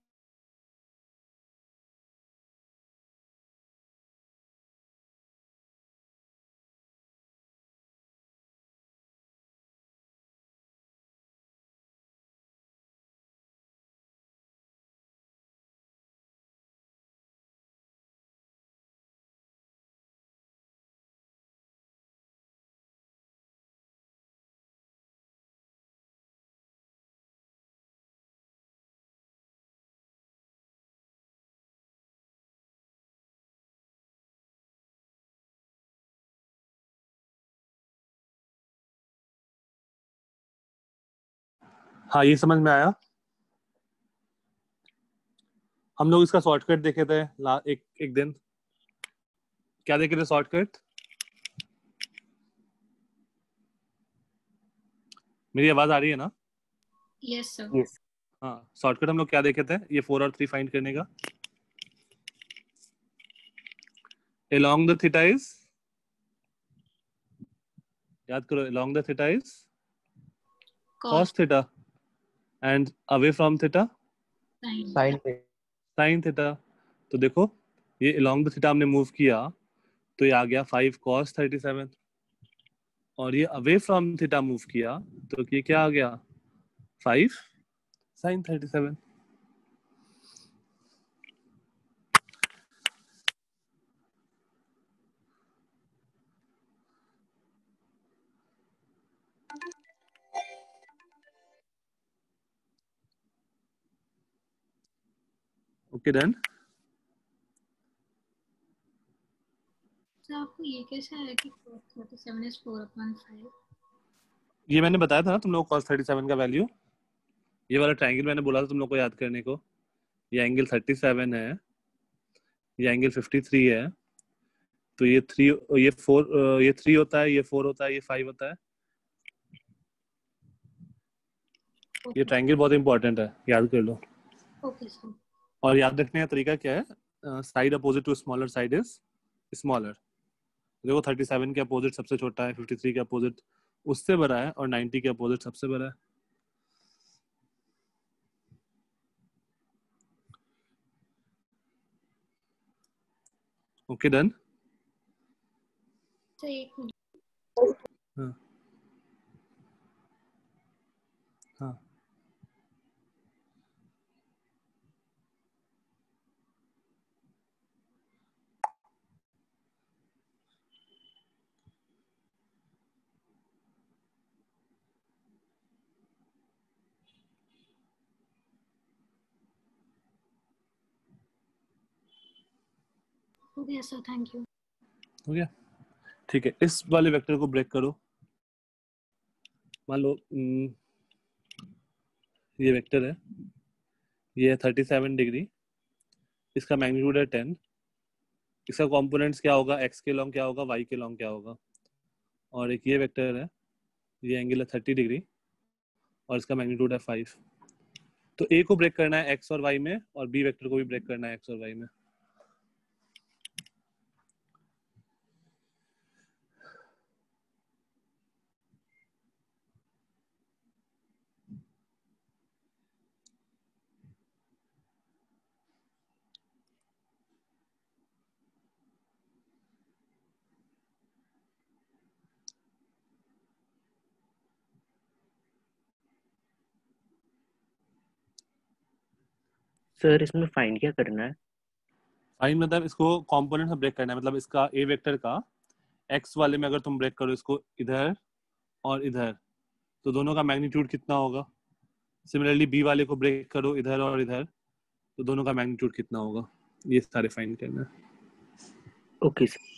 हाँ ये समझ में आया। हम लोग इसका शॉर्टकट देखे थे एक दिन। क्या देखे थे शॉर्टकट? मेरी आवाज आ रही है ना? Yes sir. यस हाँ शॉर्टकट हम लोग क्या देखे थे ये 4 और 3 फाइंड करने का? along the theta is, याद करो, along the theta is cos theta and away from theta sine. sin theta। तो देखो ये along the theta हमने मूव किया तो ये आ गया 5 cos 37, और ये away from theta मूव किया तो ये क्या आ गया 5 sin 37। Okay done. तो आपको ये कैसे आया कि 37 is 4/5? ये मैंने बताया था ना तुम लोग cos 37 का वैल्यू। ये वाला ट्रायंगल मैंने बोला था तुम लोग को याद करने को। ये एंगल 37 है, ये एंगल 53 है, तो ये 3 ये 4 ये 3 होता है, ये 4 होता है, ये 5 होता है। ये ट्रायंगल बहुत इंपॉर्टेंट है, याद कर लो। Okay sir. और याद रखने का तरीका क्या है? Side opposite to smaller side is smaller. देखो 37 के अपोजिट सबसे छोटा है, 53 के अपोजिट उससे बड़ा है, और 90 के अपोजिट सबसे बड़ा है। Okay done. तो एक मिनट। हाँ हाँ हो गया सर, थैंक यू। हो गया, ठीक है। इस वाले वेक्टर को ब्रेक करो। मान लो ये वेक्टर है, ये है 37 डिग्री, इसका मैग्नीट्यूड है 10, इसका कंपोनेंट्स क्या होगा, एक्स के लॉन्ग क्या होगा, वाई के लॉन्ग क्या होगा। और एक ये वेक्टर है, ये एंगल है 30 डिग्री और इसका मैग्नीट्यूड है 5। तो ए को ब्रेक करना है एक्स और वाई में, और बी वेक्टर को भी ब्रेक करना है एक्स और वाई में। सर इसमें फाइंड क्या करना है? फाइन मतलब इसको कंपोनेंट में ब्रेक करना है। मतलब इसका ए वेक्टर का एक्स वाले में अगर तुम ब्रेक करो इसको इधर और इधर, तो दोनों का मैग्नीट्यूड कितना होगा। सिमिलरली बी वाले को ब्रेक करो इधर और इधर, तो दोनों का मैग्नीट्यूड कितना होगा। ये सारे फाइंड करना है। Okay sir.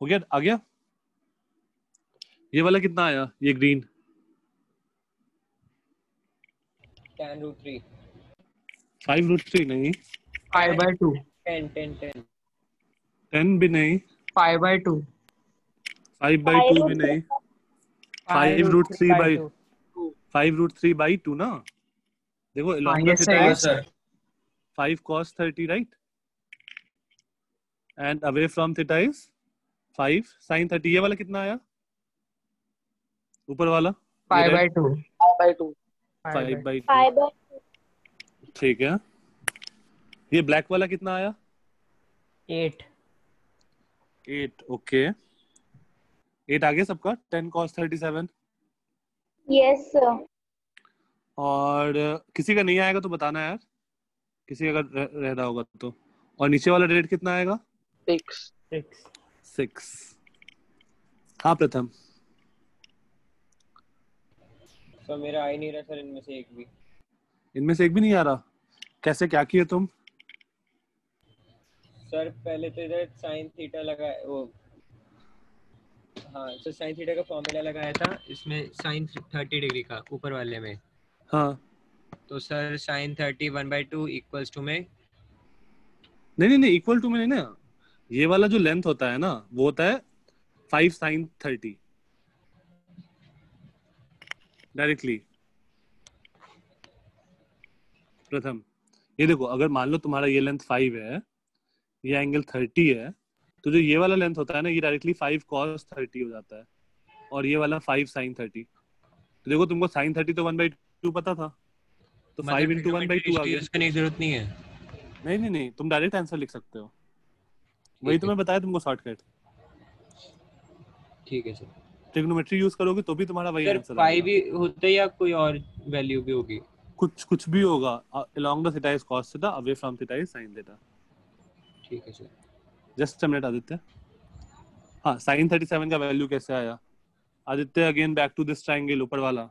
हो गया, आ गया। ये वाला कितना आया, ये ग्रीन tan root 3 5√3 नहीं, 5/2 10 10 भी नहीं, 5/2 5/2 भी नहीं, 5√3 by 2 5√3 by 2 ना. देखो हाँ along the yes theta sir, is 5 cos 30, right? And away from theta is 5 sin 30. ये वाला कितना आया ऊपर वाला? 5/2 5/2. ठीक है. ये ब्लैक वाला कितना आया? 8 8. ओके, 8 आ गया सबका. 10 cos 37. Yes sir. और किसी का नहीं आएगा तो बताना यार, किसी का अगर रह रहा होगा तो. और नीचे वाला रेट कितना आएगा? 6. हाँ प्रथम. तो मेरा आ ही नहीं रहा सर इनमें से एक भी. इनमें से एक भी नहीं आ रहा. कैसे, क्या किए तुम? सर पहले तो इधर साइन थीटा लगा वो, हाँ सर साइन थीटा का फॉर्मूला लगाया था इसमें साइन 30 डिग्री का ऊपर वाले में. हाँ. तो सर साइन 30 1/2 इक्वल्स टू में नहीं, इक्वल टू में नहीं ना. ये वाला जो लेंथ होता है ना वो होता है 5 sin 30 डायरेक्टली. प्रथम ये देखो, अगर मान लो तुम्हारा ये लेंथ 5 है, ये एंगल 30 है, तो जो ये वाला लेंथ होता है ना ये डायरेक्टली 5 cos 30 हो जाता है, और ये वाला 5 sin 30. तो देखो तुमको sin 30 तो 1/2 पता था, तो 5 into 1/2 आ गया. यूज करने की जरूरत नहीं है. नहीं, तुम डायरेक्ट आंसर लिख सकते हो. वही तो मैं बताया तुमको शॉर्टकट. ठीक है सर. ट्रिग्नोमेट्री यूज करोगे तो भी तुम्हारा वही सर आंसर पाई आएगा. भी होता है या कोई और वैल्यू भी होगी? कुछ भी होगा. along the theta is cos theta, away from theta is sin theta. ठीक है sir. Just a minute Aditya. हाँ, sin 37 का वैल्यू कैसे आया Aditya? Again back to this triangle ऊपर वाला.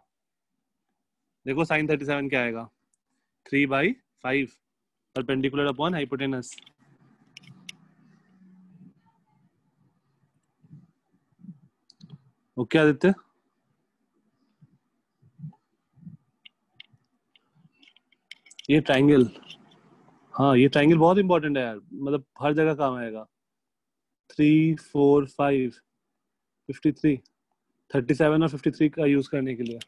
देखो sin 37 क्या आएगा? 3/5 perpendicular upon hypotenuse. Okay Aditya. ये ट्रायंगल, हाँ ये ट्रायंगल बहुत इंपॉर्टेंट है यार, मतलब हर जगह काम आएगा. 3 4 5 53 37 और 53 का यूज करने के लिए.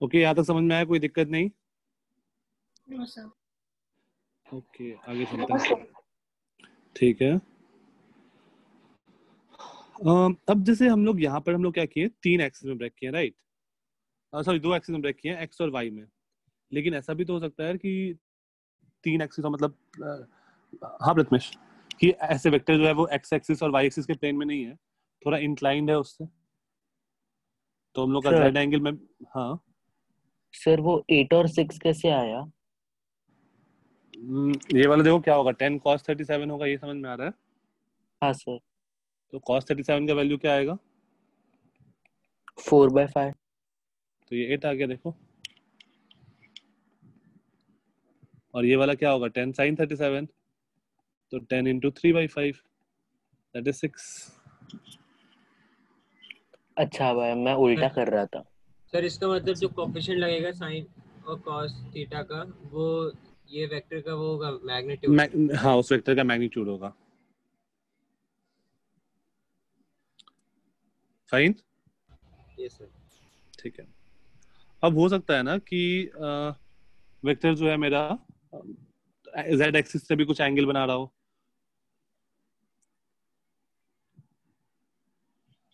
ओके, यहाँ तक समझ में आया? कोई दिक्कत नहीं? No sir. ओके, आगे चलते हैं. ठीक है. अब जैसे हम लोग यहाँ पर क्या किए, 3 एक्सिस में ब्रेक किए, राइट? सॉरी 2 एक्सिस में ब्रेक किए, एक्स और वाई में. लेकिन ऐसा भी तो हो सकता है कि 3 एक्सिस, मतलब हाँ प्रथमेश, कि ऐसे वेक्टर जो है वो एक्स एक्सिस और वाई एक्सिस के प्लेन में नहीं है, थोड़ा इंक्लाइंड है उससे, तो हम लोग का सर, जेड एंगल में. हाँ सर वो 8 और 6 कैसे आया? ये वाला देखो क्या होगा, 10 cos 37 होगा, ये समझ में आ रहा है? हाँ सर. तो cos 37 का वैल्यू क्या आएगा? 4/5. तो ये 8 आ गया देखो. और ये वाला क्या होगा? 10 sin 37, तो 10 into 3/5 that is 6. अच्छा भाई, मैं उल्टा कर रहा था. सर इसका मतलब जो कोफिशिएंट लगेगा साइन और कॉस थीटा का, वो ये वेक्टर का वो होगा मैग्नीट्यूड. हाँ, उस वेक्टर का मैग्नीट्यूड होगा. फाइन. Yes sir. ठीक है. अब हो सकता है ना कि वेक्टर जो है मेरा z एक्सिस से भी कुछ एंगल बना रहा हो.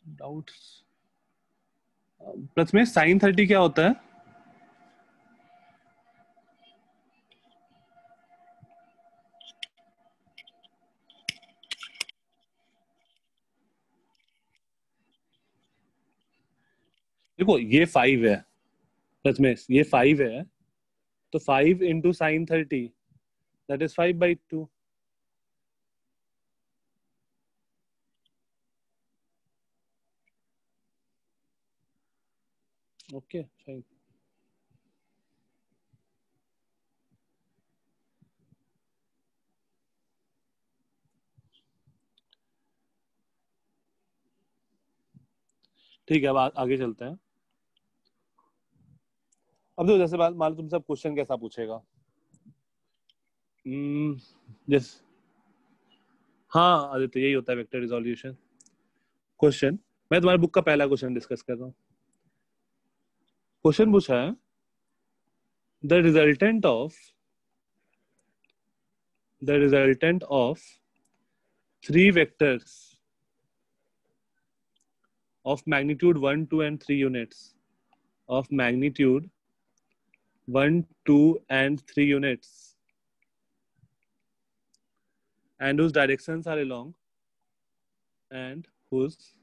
डाउट्स? प्रथम sin 30 क्या होता है? देखो ये 5 है प्रथमेश, ये 5 है, तो 5 into sin 30 that is 5/2. Okay fine. ठीक है, अब आगे चलते हैं। अब देखो, जैसे मान लो तुमसे क्वेश्चन कैसा पूछेगा। यस, हाँ आदित्य, यही होता है वेक्टर रिजोल्यूशन। क्वेश्चन, मैं तुम्हारे बुक का पहला क्वेश्चन डिस्कस कर रहा हूँ। क्वेश्चन पूछा है, the resultant of 3 vectors of magnitude 1, 2 and 3 units of magnitude 1, 2 and 3 units and whose directions are along and whose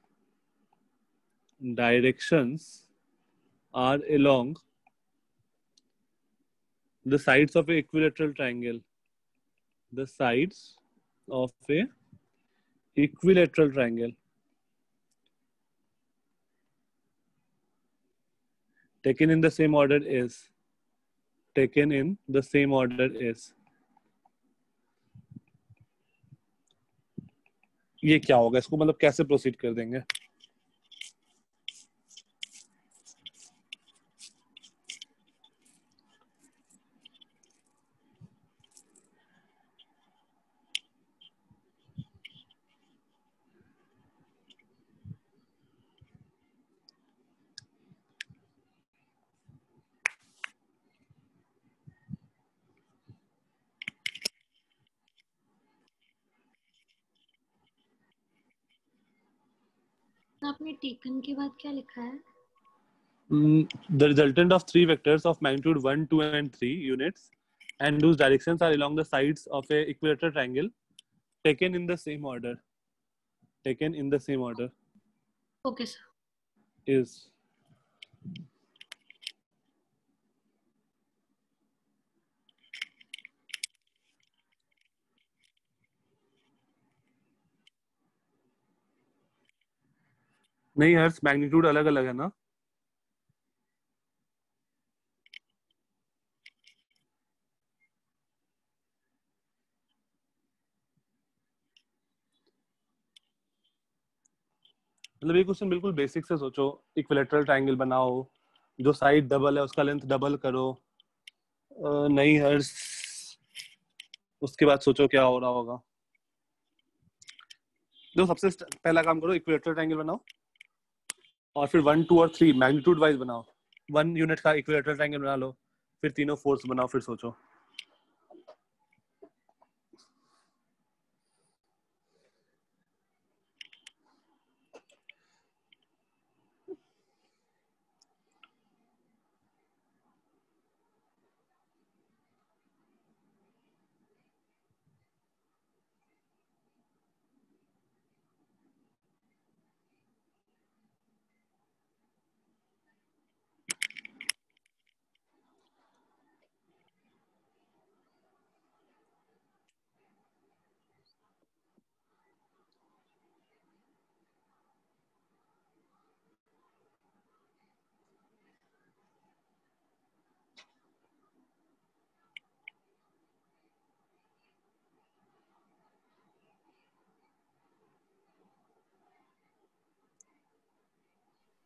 directions are along the sides of a equilateral triangle, the sides of a equilateral triangle taken in the same order is ये क्या होगा, इसको मतलब कैसे proceed कर देंगे? आपने taken के बाद क्या लिखा है? The resultant of 3 vectors of magnitude 1, 2 and 3 units and whose directions are along the sides of a equilateral triangle taken in the same order okay sir. is नहीं हर्ष, मैग्नीट्यूड अलग अलग है ना? मतलब ये क्वेश्चन बिल्कुल बेसिक से सोचो। इक्विलेटरल ट्रायंगल बनाओ, जो साइड डबल है उसका लेंथ डबल करो। नहीं हर्ष, उसके बाद सोचो क्या हो रहा होगा। जो सबसे पहला काम करो, इक्विलेटरल ट्रायंगल बनाओ और फिर 1, 2 और 3 मैग्नीट्यूड वाइज बनाओ। 1 यूनिट का इक्विलेटरल ट्रायंगल बना लो, फिर तीनों फोर्स बनाओ, फिर सोचो।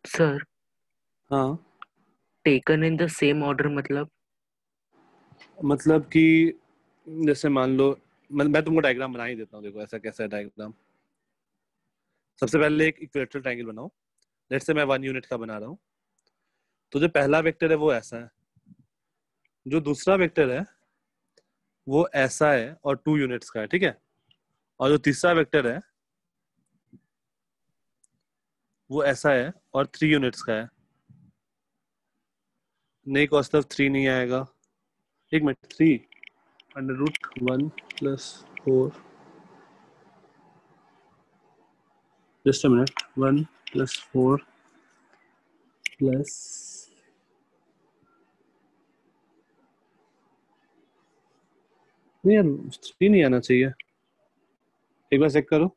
सर, हाँ, taken in the same order मतलब कि जैसे मान लो, मैं तुमको डायग्राम बना ही देता हूँ। देखो ऐसा कैसा है डायग्राम। सबसे पहले एक इक्विलेटरल ट्रायंगल बनाओ। लेट्स से मैं 1 यूनिट का बना रहा हूँ। तो जो पहला वेक्टर है वो ऐसा है, जो दूसरा वेक्टर है वो ऐसा है और 2 यूनिट्स का है, ठीक है। और जो तीसरा वेक्टर है वो ऐसा है और 3 यूनिट्स का है। नहीं, कॉस्ट ऑफ 3 नहीं आएगा। एक minute, 3 √1 + 4, just a minute, 1 + 4 plus नहीं यार, 3 नहीं आना चाहिए। एक बार चेक करो।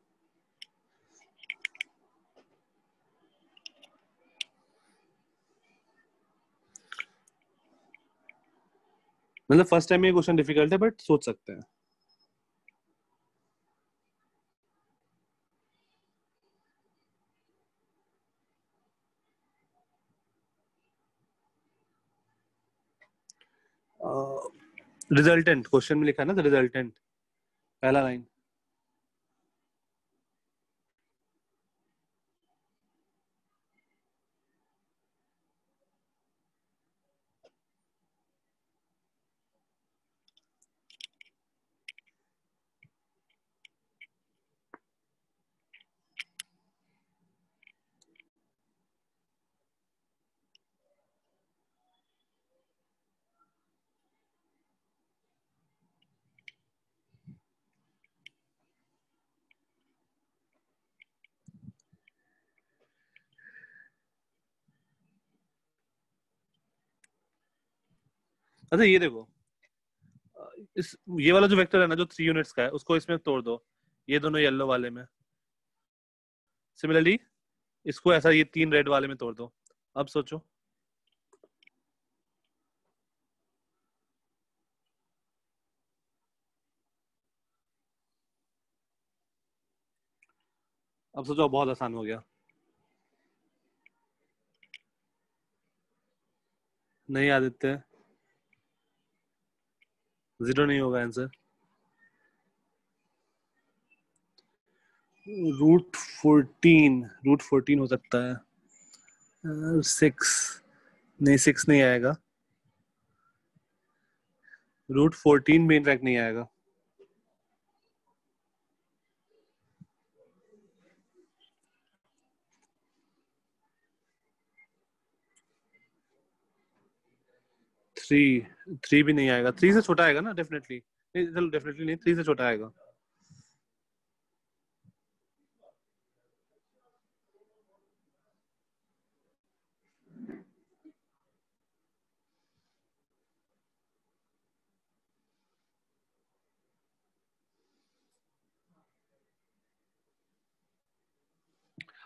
मतलब फर्स्ट टाइम ये क्वेश्चन डिफिकल्ट है, बट सोच सकते हैं। रिजल्टेंट क्वेश्चन में लिखा है ना, द रिजल्टेंट, पहला लाइन। अच्छा ये देखो, इस ये वाला जो वेक्टर है ना जो 3 यूनिट्स का है, उसको इसमें तोड़ दो, ये दोनों येलो वाले में। सिमिलरली इसको ऐसा ये 3 रेड वाले में तोड़ दो। अब सोचो, अब सोचो, बहुत आसान हो गया। नहीं आदित्य, 0 नहीं होगा आंसर। रूट 14 हो सकता है। 6 नहीं, 6 नहीं आएगा। रूट 14 भी इनफैक्ट नहीं आएगा। थ्री भी नहीं आएगा। 3 से छोटा आएगा ना डेफिनेटली। नहीं चलो, डेफिनेटली नहीं, 3 से छोटा आएगा।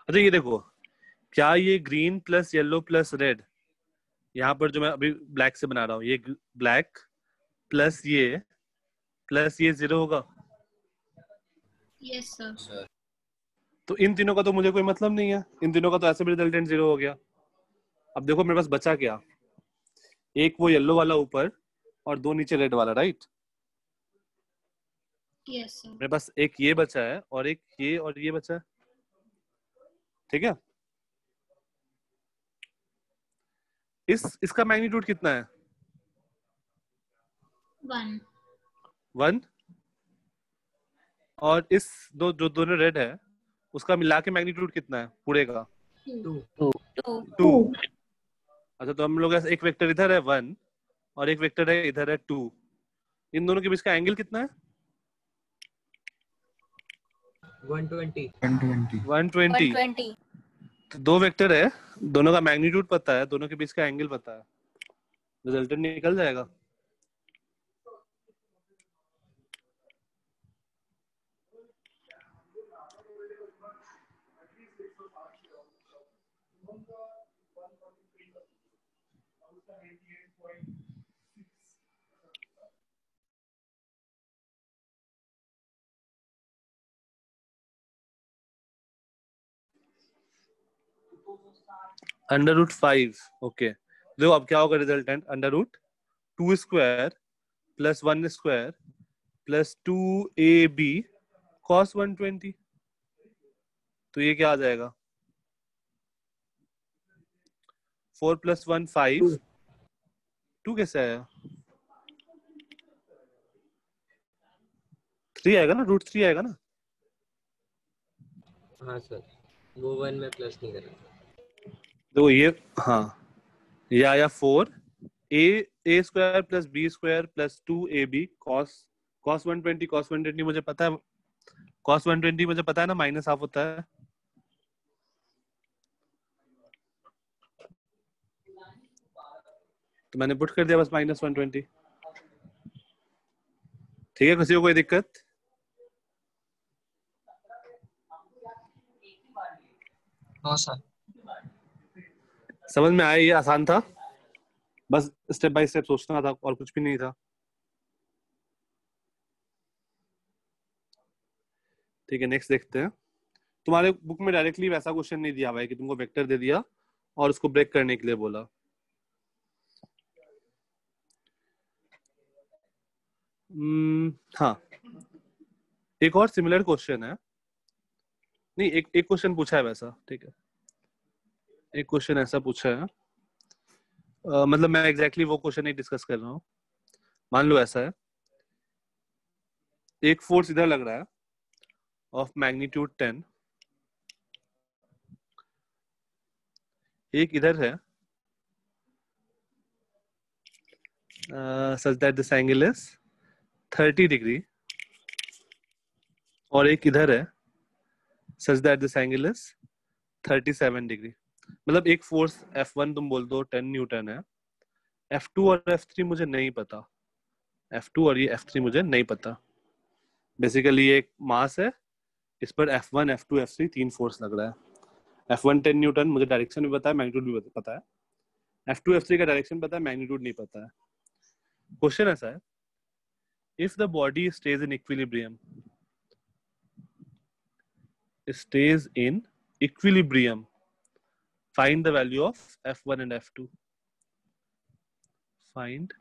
अच्छा ये देखो, क्या ये green plus yellow plus red, यहाँ पर जो मैं अभी ब्लैक से बना रहा हूँ, ये ब्लैक प्लस ये 0 होगा? Yes sir. तो इन तीनों का तो मुझे कोई मतलब नहीं है, इन तीनों का तो ऐसे भी रिजल्टेंट 0 हो गया। अब देखो मेरे पास बचा क्या, एक वो येलो वाला ऊपर और 2 नीचे रेड वाला, राइट? Yes sir. मेरे पास एक ये बचा है और एक ये और ये बचा है, ठीक है? इसका मैग्नीट्यूड कितना है? 1। और इस जो दोनों रेड है उसका मिला के मैग्नीट्यूड कितना है पूरे का? 2। अच्छा, तो हम लोग एक वेक्टर इधर है 1 और एक वेक्टर है इधर है 2, इन दोनों के बीच का एंगल कितना है? 120। तो 2 वेक्टर है, दोनों का मैग्नीट्यूड पता है, दोनों के बीच का एंगल पता है, रिजल्टेंट निकल जाएगा। √5। ओके, देखो अब क्या होगा resultant, √2² plus 1² plus 2ab cos 120। तो ये क्या आ जाएगा? 4 + 1 5। 2 कैसे आया? 3 आएगा ना, √3 आएगा ना? हाँ सर, वो 1 में प्लस नहीं करेगा। देखो ये, हाँ ये आया 4a² plus b² plus 2ab cos 120। cos 120 मुझे पता है, cos 120 मुझे पता है ना, -½ होता है। तो मैंने पुट कर दिया बस -120। ठीक है, किसी को कोई दिक्कत? No sir. समझ में आया? ये आसान था, बस स्टेप बाय स्टेप सोचना था और कुछ भी नहीं था। ठीक है, नेक्स्ट देखते हैं। तुम्हारे बुक में डायरेक्टली वैसा क्वेश्चन नहीं दिया हुआ है कि तुमको वेक्टर दे दिया और उसको ब्रेक करने के लिए बोला। हाँ, एक और सिमिलर क्वेश्चन है, नहीं एक क्वेश्चन पूछा है वैसा, ठीक है, एक क्वेश्चन ऐसा पूछा है, मतलब मैं एग्जैक्टली वो क्वेश्चन नहीं डिस्कस कर रहा हूँ। मान लो ऐसा है, एक फोर्स इधर लग रहा है ऑफ मैग्नीट्यूड 10, एक इधर है such that this angle is 30 degree, और एक इधर है such that this angle is 37 degree. मतलब एक फोर्स F1 तुम बोल दो 10 न्यूटन है, F2 और F3 मुझे नहीं पता, F2 और ये F3 मुझे नहीं पता। बेसिकली ये एक मास है, इस पर F1, F2, F3 तीन फोर्स लग रहा है। F1 10 न्यूटन, मुझे डायरेक्शन भी पता है, मैग्नीट्यूड भी पता है। F2, F3 का डायरेक्शन पता है, मैग्नीट्यूड नहीं पता है। क्वेश्चन ऐसा है, if the body stays in equilibrium, find the value of F1 and F2. Find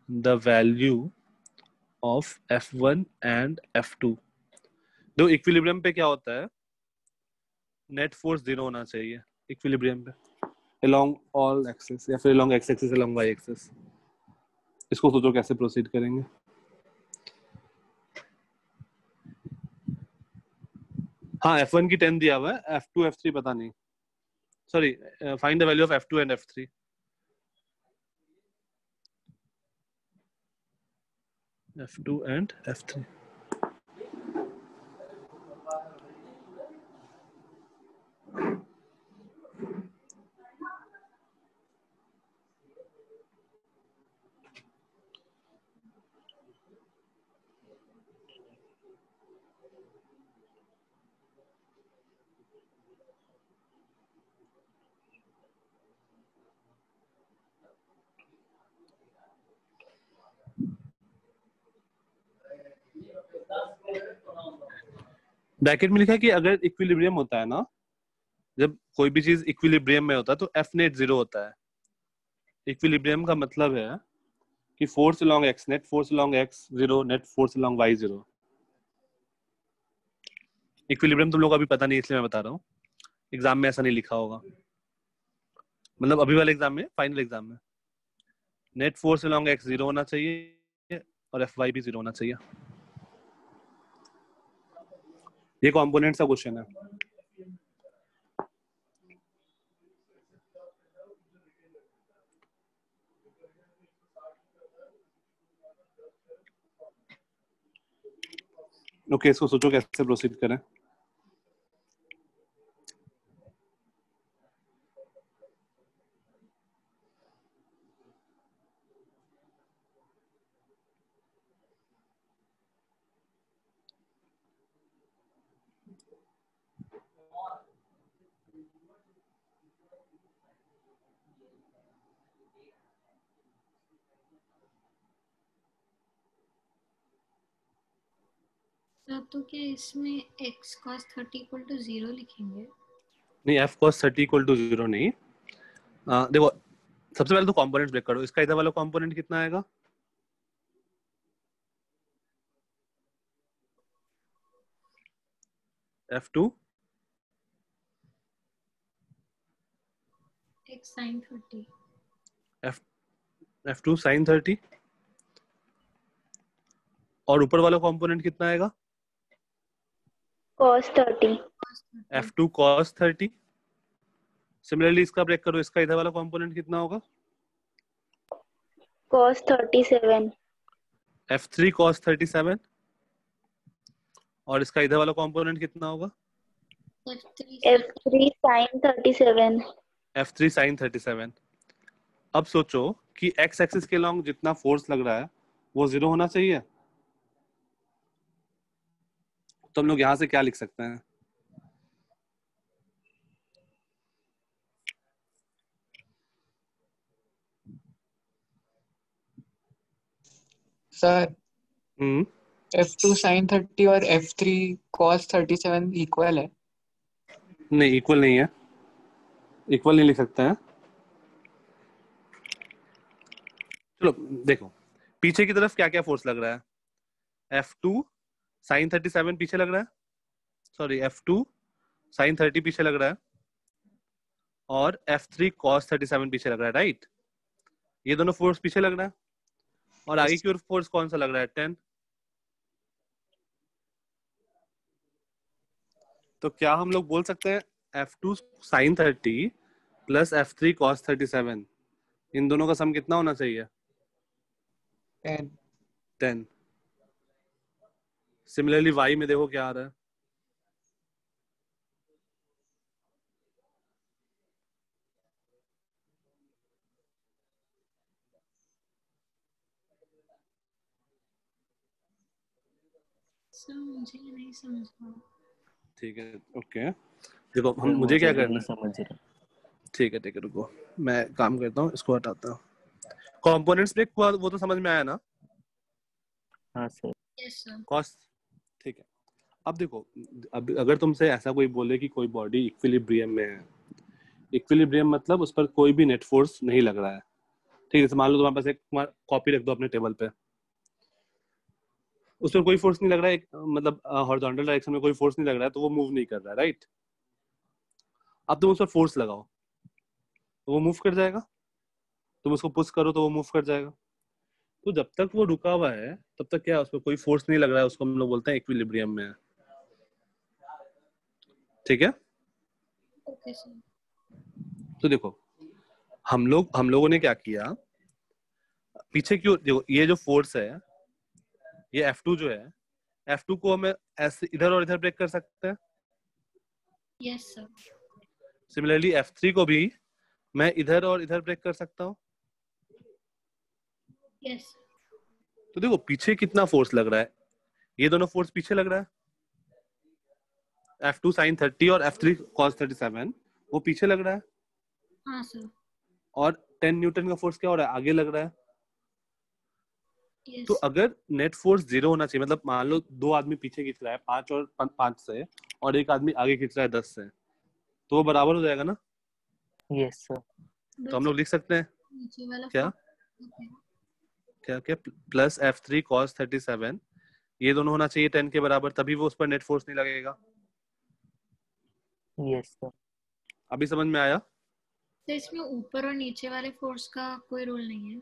the value of F1 and F2. दो इक्विलिब्रियम पे क्या होता है, नेट फोर्स 0 होना चाहिए इक्विलिब्रियम पे, along all axis या फिर along x axis, along y axis। इसको सोचो कैसे प्रोसीड करेंगे। हाँ, F1 की 10 दिया हुआ है, F2 F3 पता नहीं, sorry, find the value of F2 and F3। F2 and F3। Bracket में लिखा है कि अगर इक्विलिब्रियम होता है ना, जब कोई भी चीज इक्विलिब्रियम में होता है तो F नेट 0 होता है। इक्विलिब्रियम का मतलब है कि force along x net force along x 0, net force along y 0। Equilibrium तुम लोग को अभी पता नहीं, इसलिए मैं बता रहा हूँ, एग्जाम में ऐसा नहीं लिखा होगा, मतलब अभी वाले एग्जाम में, फाइनल एग्जाम में नेट फोर्स अलोंग x 0 होना चाहिए और Fy भी 0 होना चाहिए। ये कंपोनेंट्स का क्वेश्चन है। ओके, इसको सोचो कैसे प्रोसीड करें। सर तो क्या इसमें x cos 30 इक्वल टू 0 लिखेंगे? नहीं, F cos 30 इक्वल टू 0 नहीं। देखो, सबसे पहले तो कंपोनेंट ब्रेक करो। इसका इधर वाला कंपोनेंट कितना आएगा? F2 x sin 30, F2 sin 30, और ऊपर वाला कंपोनेंट कितना आएगा? cos 30, F2 cos 30। सिमिलरली इसका ब्रेक करो, इसका इधर वाला कंपोनेंट कितना होगा? cos 37, F3 cos 37, और इसका इधर वाला कंपोनेंट कितना होगा? F3 sin 37, F3 sin 37। अब सोचो कि x एक्सिस के लॉन्ग जितना फोर्स लग रहा है वो 0 होना चाहिए, तो हम लोग यहां से क्या लिख सकते हैं? सर F2 sin 30 और F3 cos 37 इक्वल है? नहीं, इक्वल नहीं है, इक्वल नहीं लिख सकते हैं। चलो देखो, पीछे की तरफ क्या क्या फोर्स लग रहा है? F2 sin 37 पीछे लग रहा है, सॉरी F2 sin 30 पीछे लग रहा है, और F3 cos 37 पीछे लग रहा है, राइट? ये दोनों फोर्स पीछे लग रहा है, और आगे की ओर फोर्स कौन सा लग रहा है? 10। तो क्या हम लोग बोल सकते हैं F2 sin 30 plus F3 cos 37, इन दोनों का सम कितना होना चाहिए? 10। सिमिलरली y में देखो क्या आ रहा है, सर मुझे नहीं समझ रहा। ठीक है, ओके। देखो हम सर, मुझे क्या भी करना नहीं है, समझ रहा। ठीक है रुको, मैं काम करता हूँ, इसको हटाता हूँ। कंपोनेंट्स ब्रेक वो तो समझ में आया ना? हाँ सर। Yes sir. कॉस्ट, ठीक है। अब देखो, अब अगर तुमसे ऐसा कोई बोले कि कोई बॉडी इक्विलिब्रियम में है, इक्विलिब्रियम मतलब उस पर कोई भी नेट फोर्स नहीं लग रहा है, ठीक है? मान लो तुम्हारे पास एक कॉपी रख दो अपने टेबल पे, उस पर कोई फोर्स नहीं लग रहा है, मतलब हॉरिजॉन्टल डायरेक्शन में कोई फोर्स नहीं लग रहा है, तो वो मूव नहीं कर रहा है, राइट? अब तुम उस पर फोर्स लगाओ तो वो मूव कर जाएगा, तुम उसको पुश करो तो वो मूव कर जाएगा। तो जब तक वो रुका हुआ है तब तक क्या, उस पर कोई फोर्स नहीं लग रहा है, उसको हम लोग बोलते हैं इक्विलिब्रियम में है, ठीक है? Okay sir. तो देखो हम लोगों ने क्या किया, पीछे क्यों, देखो ये जो फोर्स है, ये F2 जो है, F2 को हमें ऐसे इधर और इधर ब्रेक कर सकते हैं। Yes sir. सिमिलरली F3 को भी मैं इधर और इधर ब्रेक कर सकता हूँ। यस। तो देखो पीछे कितना फोर्स लग रहा है, ये दोनों फोर्स पीछे लग रहा है, F2 sin 30 और F3 cos 37 वो पीछे लग रहा है, हाँ सर। और 10 न्यूटन का फोर्स क्या हो रहा है, आगे लग रहा है। यस। तो अगर नेट फोर्स 0 होना चाहिए, मतलब मान लो दो आदमी पीछे खींच रहा है 5 और 5 से, और एक आदमी आगे खींच रहा है 10 से, तो वो बराबर हो जाएगा ना? Yes sir. तो हम लोग लिख सकते हैं नीचे वाला क्या क्या क्या प्लस F3 cos 37, ये दोनों होना चाहिए 10 के बराबर, तभी वो उस पर नेट फोर्स नहीं लगेगा। Yes sir. अभी समझ में आया? तो इसमें ऊपर और नीचे वाले फोर्स का कोई रोल नहीं है?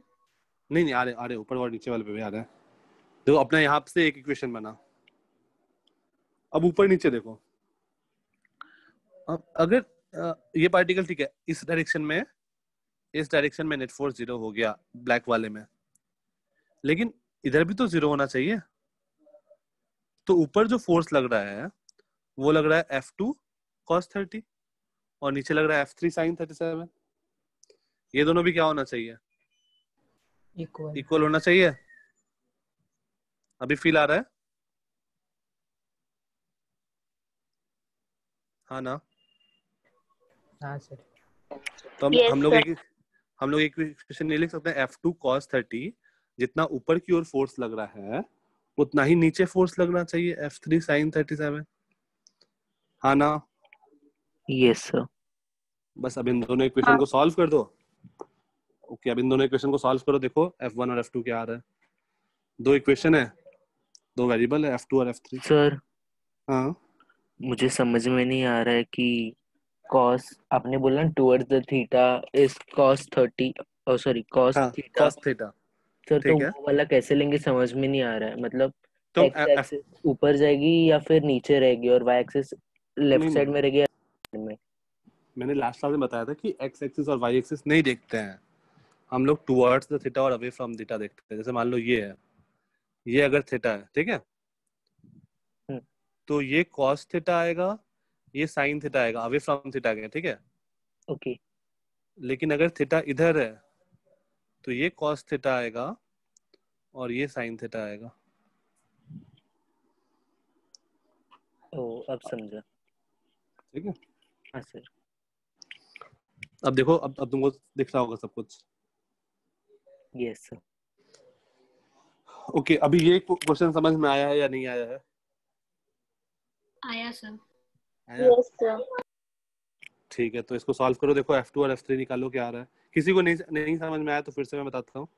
नहीं आ रहे ऊपर और नीचे वाले पे भी आ रहा है। देखो अपना यहाँ से एक इक्वेशन बना, अब ऊपर नीचे देखो, अब अगर ये पार्टिकल ठीक है इस डायरेक्शन में नेट फोर्स 0 हो गया ब्लैक वाले में, लेकिन इधर भी तो 0 होना चाहिए। तो ऊपर जो फोर्स लग रहा है वो लग रहा है F2 cos 30 और नीचे लग रहा है F3 sin 37, ये दोनों भी क्या होना चाहिए, इक्वल होना चाहिए। अभी फील आ रहा है? हाँ ना? हाँ सर। तो Yes, हम लोग एक इक्वेशन नहीं लिख सकते हैं, F2 cos 30 जितना ऊपर की ओर फोर्स लग रहा है उतना ही नीचे फोर्स लगना चाहिए F3 sin 37, हाँ ना? Yes sir. बस अब इन दोनों इक्वेशन को सॉल्व कर दो। ओके, अब इन दोनों इक्वेशन को सॉल्व करो, देखो F1 और F2 क्या आ रहा है। दो इक्वेशन है, दो वेरिएबल है F2 और F3। सर हाँ मुझे समझ में नहीं आ रहा है कि कॉस आपने बोला towards the theta is cos 30, sorry cos हाँ थीटा। cos थीटा, सर तो ठीक है। वो वाला कैसे लेंगे समझ में नहीं आ रहा है, मतलब तो एक्स एक्सिस ऊपर जाएगी या फिर नीचे रहेगी, और वाई एक्सिस लेफ्ट नहीं साइड में रहेगी या right में? मैंने लास्ट क्लास में बताया था कि एक्स एक्सिस और वाई एक्सिस नहीं देखते हैं हम लोग, टुवर्ड्स द थीटा और अवे फ्रॉम थीटा देखते हैं। जैसे मान लो ये है, ये अगर थीटा है, ठीक है, तो ये cos थीटा आएगा, ये sin थीटा आएगा, अवे फ्रॉम थीटा गया, ठीक है। ओके। लेकिन अगर थीटा इधर है तो ये cos थीटा आएगा और ये sin थीटा आएगा। ओ अब समझा। ठीक है, हाँ सर। अब देखो, अब तुमको दिख रहा होगा सब कुछ। Yes sir. ओके, अभी ये क्वेश्चन समझ में आया है या नहीं आया है? आया सर। आया? yes, sir. ठीक है, तो इसको सॉल्व करो, देखो F2 और F3 निकालो क्या आ रहा है। किसी को नहीं समझ में आया तो फिर से मैं बताता हूँ।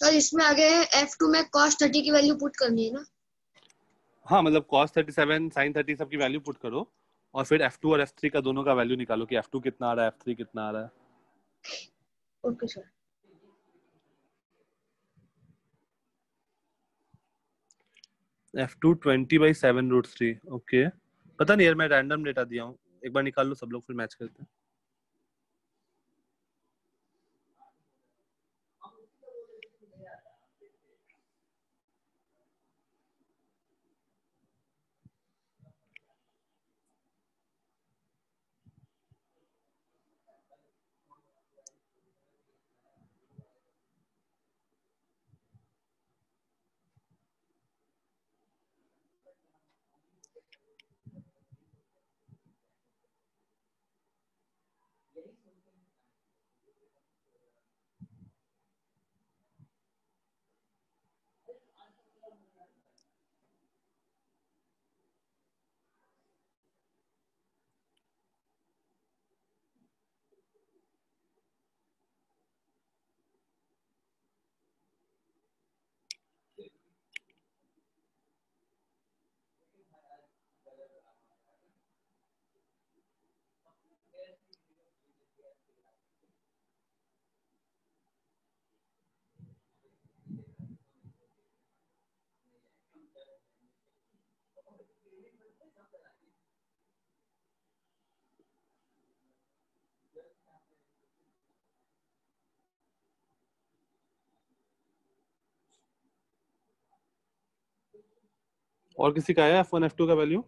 सर इसमें आगे F2 में cos 30 की वैल्यू पुट करनी है ना? हाँ मतलब cos 37 sin 30 सबकी वैल्यू पुट करो और फिर F2 और F3 का दोनों का वैल्यू निकालो कि F2 कितना आ रहा है F3 कितना आ रहा है। Okay sir. F2 20/7√3 okay. पता नहीं यार मैं रैंडम डेटा दिया हूँ, एक बार निकाल लो सब लोग फिर मैच करते हैं। और किसी का आया F1 F2 का वैल्यू?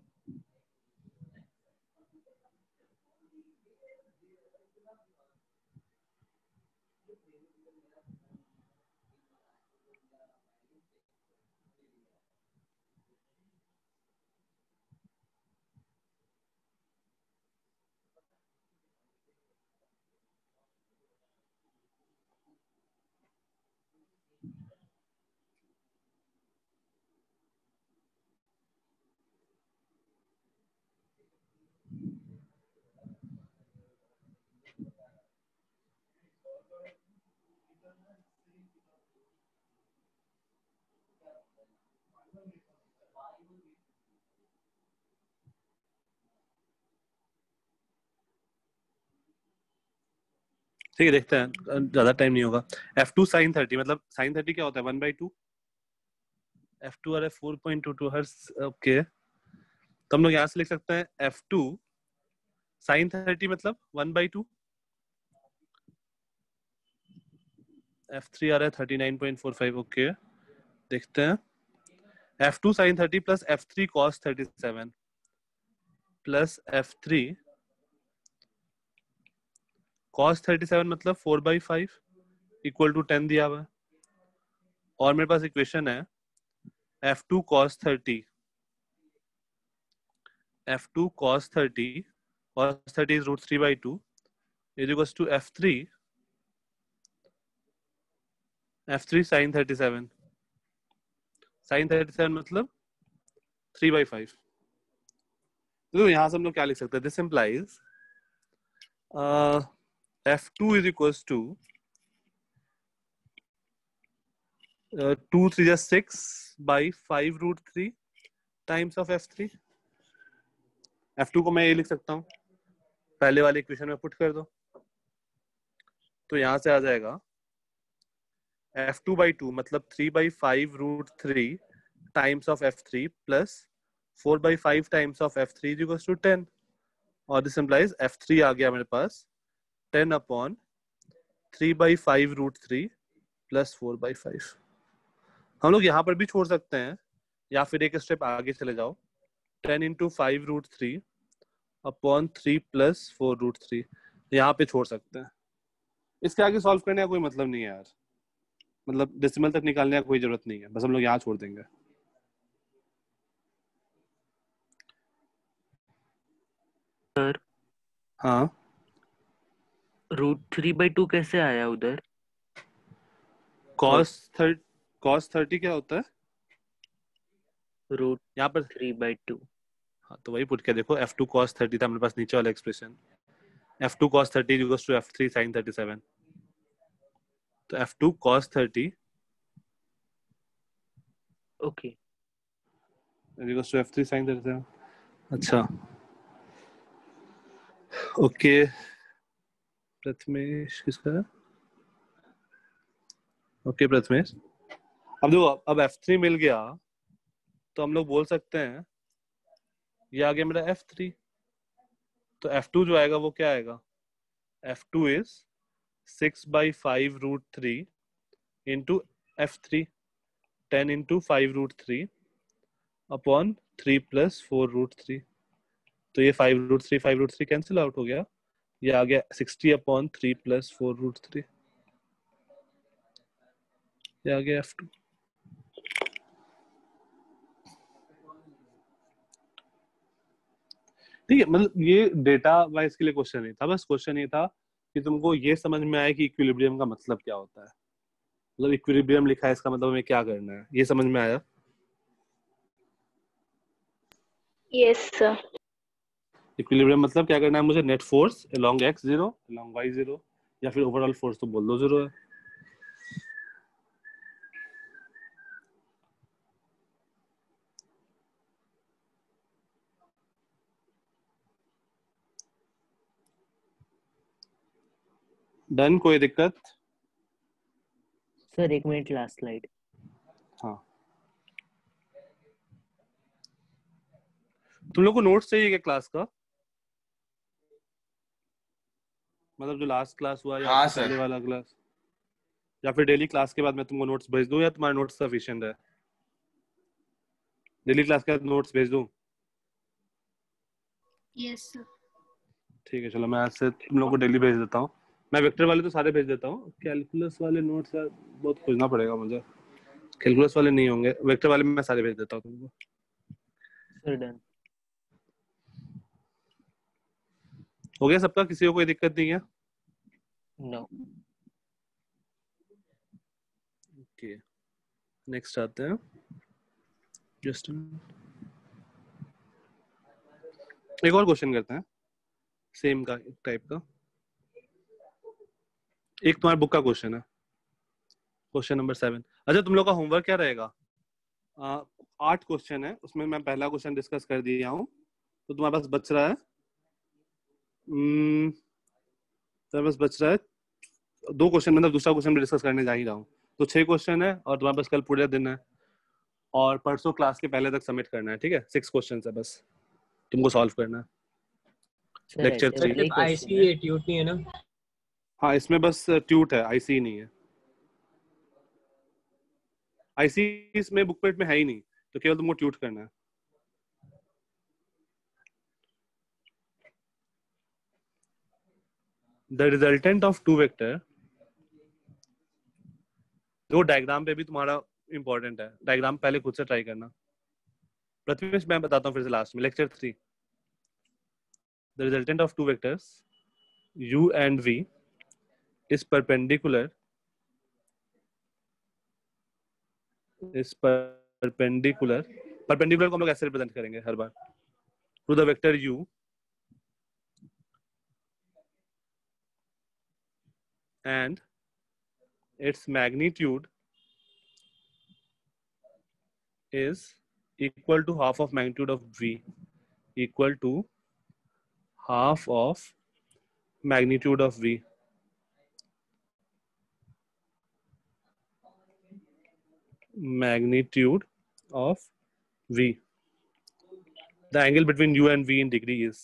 ठीक है देखते हैं, ज्यादा टाइम नहीं होगा। F2 sin 30 मतलब sin 30 क्या होता है 1/2। F2 और 4.22 हर्ट्ज ओके। तो हम लोग यहाँ से लिख सकते हैं F2 sin 30 मतलब 1/2। F3 आ रहा है 39.45 ओके। देखते हैं F2 sin 30 plus F3 cos 37 plus F3 cos 37 मतलब 4/5 इक्वल टू 10 दिया हुआ है। और मेरे पास इक्वेशन है F2 cos 30 F2 cos 30 cos 30 is √3/2 is equals to F3 sin 37 sin 37 मतलब 3/5। तो यहाँ से हम लोग क्या लिख सकते हैं, this implies F2 is equals to 2 3 just 6/5√3 times of F3। F2 को मैं ये लिख सकता हूँ, पहले वाले इक्वेशन में पुट कर दो तो यहाँ से आ जाएगा F2/2 मतलब 3/5√3 times of F3 plus 4/5 times of F3 is equals to 10 और दिस इम्प्लाइज F3 आ गया मेरे पास 10/3/5√3 प्लस 4/5। हम लोग यहाँ पर भी छोड़ सकते हैं या फिर एक स्टेप आगे चले जाओ 10 × 5√3 अपॉन 3 प्लस 4√3 यहाँ पे छोड़ सकते हैं। इसके आगे सॉल्व करने का कोई मतलब नहीं है यार, मतलब डेसिमल तक निकालने का कोई जरूरत नहीं है, बस हम लोग यहाँ छोड़ देंगे। सर हाँ √3/2 कैसे आया उधर? cos 30 क्या होता है यहाँ पर? √3/2। हाँ तो वही पुट के देखो F2 cos 30 था मेरे पास नीचे वाला expression, F2 cos 30 equals to F3 sin 37 तो F2 cos 30 okay equals to f3 sin 37. अच्छा ओके प्रथमेश किसका है? ओके प्रथमेश, अब देखो अब f3 मिल गया तो हम लोग बोल सकते हैं ये आ गया मेरा f3, तो f2 जो आएगा वो क्या आएगा? f2 is 6/5√3 into f3, 10 into 5√3 upon 3 + 4√3. तो ये 5√3 कैंसिल आउट हो गया, ये आ गया 60/3 + 4√3, ये आ गया f2. ठीक है, मतलब ये डेटा वाइज के लिए क्वेश्चन नहीं था, बस क्वेश्चन ये था कि तुमको ये समझ में आया कि इक्विलिब्रियम का मतलब क्या होता है, मतलब इक्विलिब्रियम लिखा है इसका मतलब हमें क्या करना है, ये समझ में आया? Yes sir. इक्विलिब्रियम मतलब क्या करना है मुझे? Net force along x0 along y0, या फिर ओवरऑल फोर्स तो बोल दो 0 है. डन, कोई दिक्कत? Sir 1 minute, last slide. हाँ, तुम लोग को नोट्स चाहिए क्या क्लास का? मतलब जो लास्ट क्लास हुआ या हाँ उससे पहले सर। वाला क्लास, या फिर डेली क्लास के बाद मैं तुमको नोट्स भेज दूं, या तुम्हारे नोट्स सफिशिएंट है? डेली क्लास के बाद नोट्स भेज दूं? Yes sir. ठीक है, चलो मैं आज से तुम लोग को डेली भेज देता हूँ. मैं वेक्टर वाले तो सारे भेज देता हूँ, कैलकुलस वाले नोट्स यार बहुत खोजना पड़ेगा मुझे, कैलकुलस वाले नहीं होंगे, वेक्टर वाले मैं सारे भेज देता हूँ तुमको. Sir done. हो गया सबका? किसी को कोई दिक्कत नहीं है? नो. ओके, नेक्स्ट आते हैं. जस्ट एक और क्वेश्चन करते हैं सेम का टाइप का. एक तुम्हारे बुक का क्वेश्चन है, क्वेश्चन नंबर 7. अच्छा, तुम लोग का होमवर्क क्या रहेगा? 8 क्वेश्चन है, उसमें मैं पहला क्वेश्चन डिस्कस कर दिया हूँ, तो तुम्हारे पास बच रहा है तुम्हारे पास बच रहा है 2 क्वेश्चन, मतलब दूसरा क्वेश्चन भी डिस्कस करने जा ही रहा हूँ. तो 6 क्वेश्चन है और तुम्हारे पास कल पूरे दिन है, और परसों क्लास के पहले तक सबमिट करना है. ठीक है, 6 क्वेश्चन है बस तुमको सॉल्व करना है. सर लेक्चर ऐसे 3. वाले ही सिर्फ क्वेश्चन आईसी है. है, ट्यूट नहीं है ना? हाँ, इसमें बस ट्यूट है, आईसी नहीं है. आईसी इसमें बुकलेट में है ही नहीं, तो केवल तुमको ट्यूट करना है. The resultant of two vector, दो डायग्राम पे भी तुम्हारा इंपॉर्टेंट है, डायग्राम पहले खुद से ट्राई करना. प्रथमेश मैं बताता हूँ फिर से लास्ट में, lecture 3. The resultant of two vectors u and v is perpendicular perpendicular को हम लोग ऐसे रिप्रेजेंट करेंगे हर बार, to the vector u and its magnitude is equal to half of magnitude of v, equal to half of magnitude of v. Magnitude of v. The angle between u and v in degree is,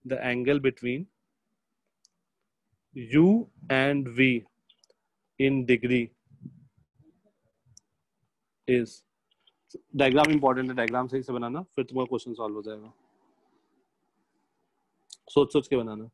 the angle between u and v in degree is. Diagram important है, diagram सही से बनाना, फिर तुम्हारा question solve हो जाएगा. सोच सोच के बनाना.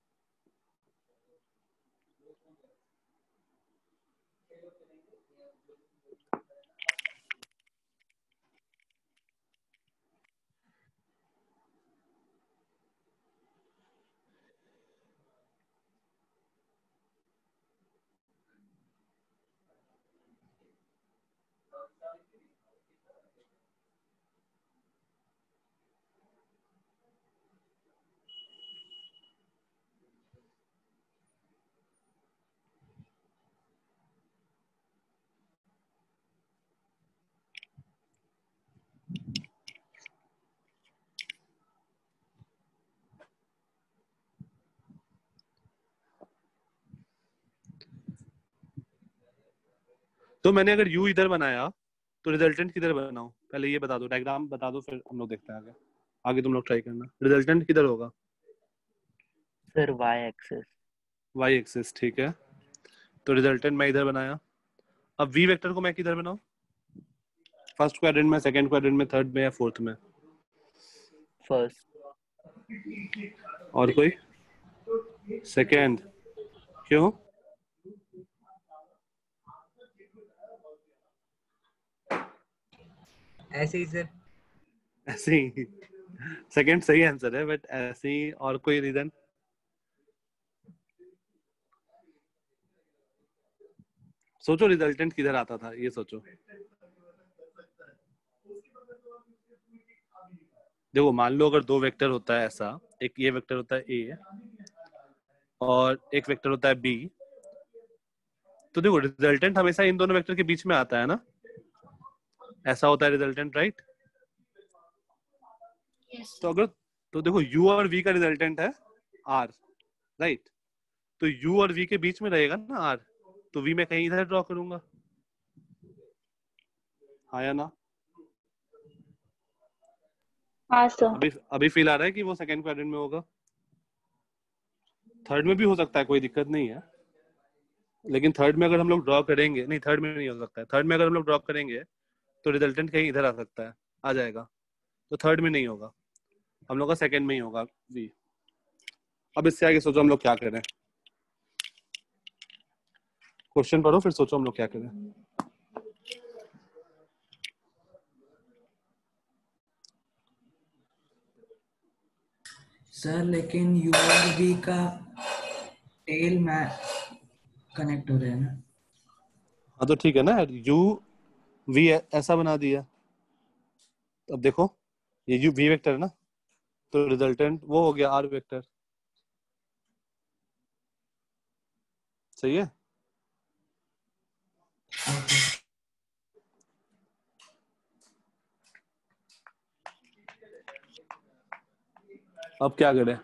तो मैंने अगर u इधर बनाया तो रिजल्टेंट किधर बनाऊं? पहले ये बता दो, डायग्राम बता दो, फिर हम लोग देखते हैं आगे। आगे तुम लोग ट्राई करना। रिजल्टेंट किधर होगा? Sir y axis. y axis, ठीक है। तो रिजल्टेंट मैं इधर बनाया। अब v वेक्टर को मैं किधर बनाऊं? फर्स्ट क्वाड्रेंट में, सेकंड क्वाड्रेंट में, थर्ड में या फोर्थ में? फर्स्ट। और कोई? सेकंड। क्यों? ऐसे ही सर। ऐसे ही। सेकंड सही आंसर है, बट ऐसे ही। और कोई रीजन? सोचो रिजल्टेंट किधर आता था, ये सोचो। देखो मान लो अगर दो वेक्टर होता है ऐसा, एक ये वेक्टर होता है ए और एक वेक्टर होता है बी, तो देखो रिजल्टेंट हमेशा इन दोनों वेक्टर के बीच में आता है ना, ऐसा होता है रिजल्टेंट, राइट? यस तो अगर तो देखो u और v का रिजल्टेंट है r, राइट? तो u और v के बीच में रहेगा ना r, तो v मैं कहीं इधर ड्रॉ करूंगा, हाँ या ना? हाँ सर। अभी फील आ रहा है कि वो सेकंड क्वाड्रेंट में होगा। थर्ड में भी हो सकता है, कोई दिक्कत नहीं है, लेकिन थर्ड में अगर हम लोग ड्रॉ करेंगे, नहीं थर्ड में नहीं हो सकता है, थर्ड में अगर हम लोग ड्रॉ करेंगे तो रिजल्टेंट कहीं इधर आ सकता है, आ जाएगा, तो थर्ड में नहीं होगा, हम लोग का सेकंड में ही होगा v। अब इससे आगे सोचो हम लोग क्या करें। क्वेश्चन पढ़ो फिर सोचो हम लोग क्या करें। सर लेकिन यू और वी का टेल में कनेक्ट हो रहे हैं ना। हाँ तो ठीक है ना, u v ऐसा बना दिया। अब देखो ये u v वेक्टर है ना, तो रिजल्टेंट वो हो गया r वेक्टर, सही है? अब क्या करें?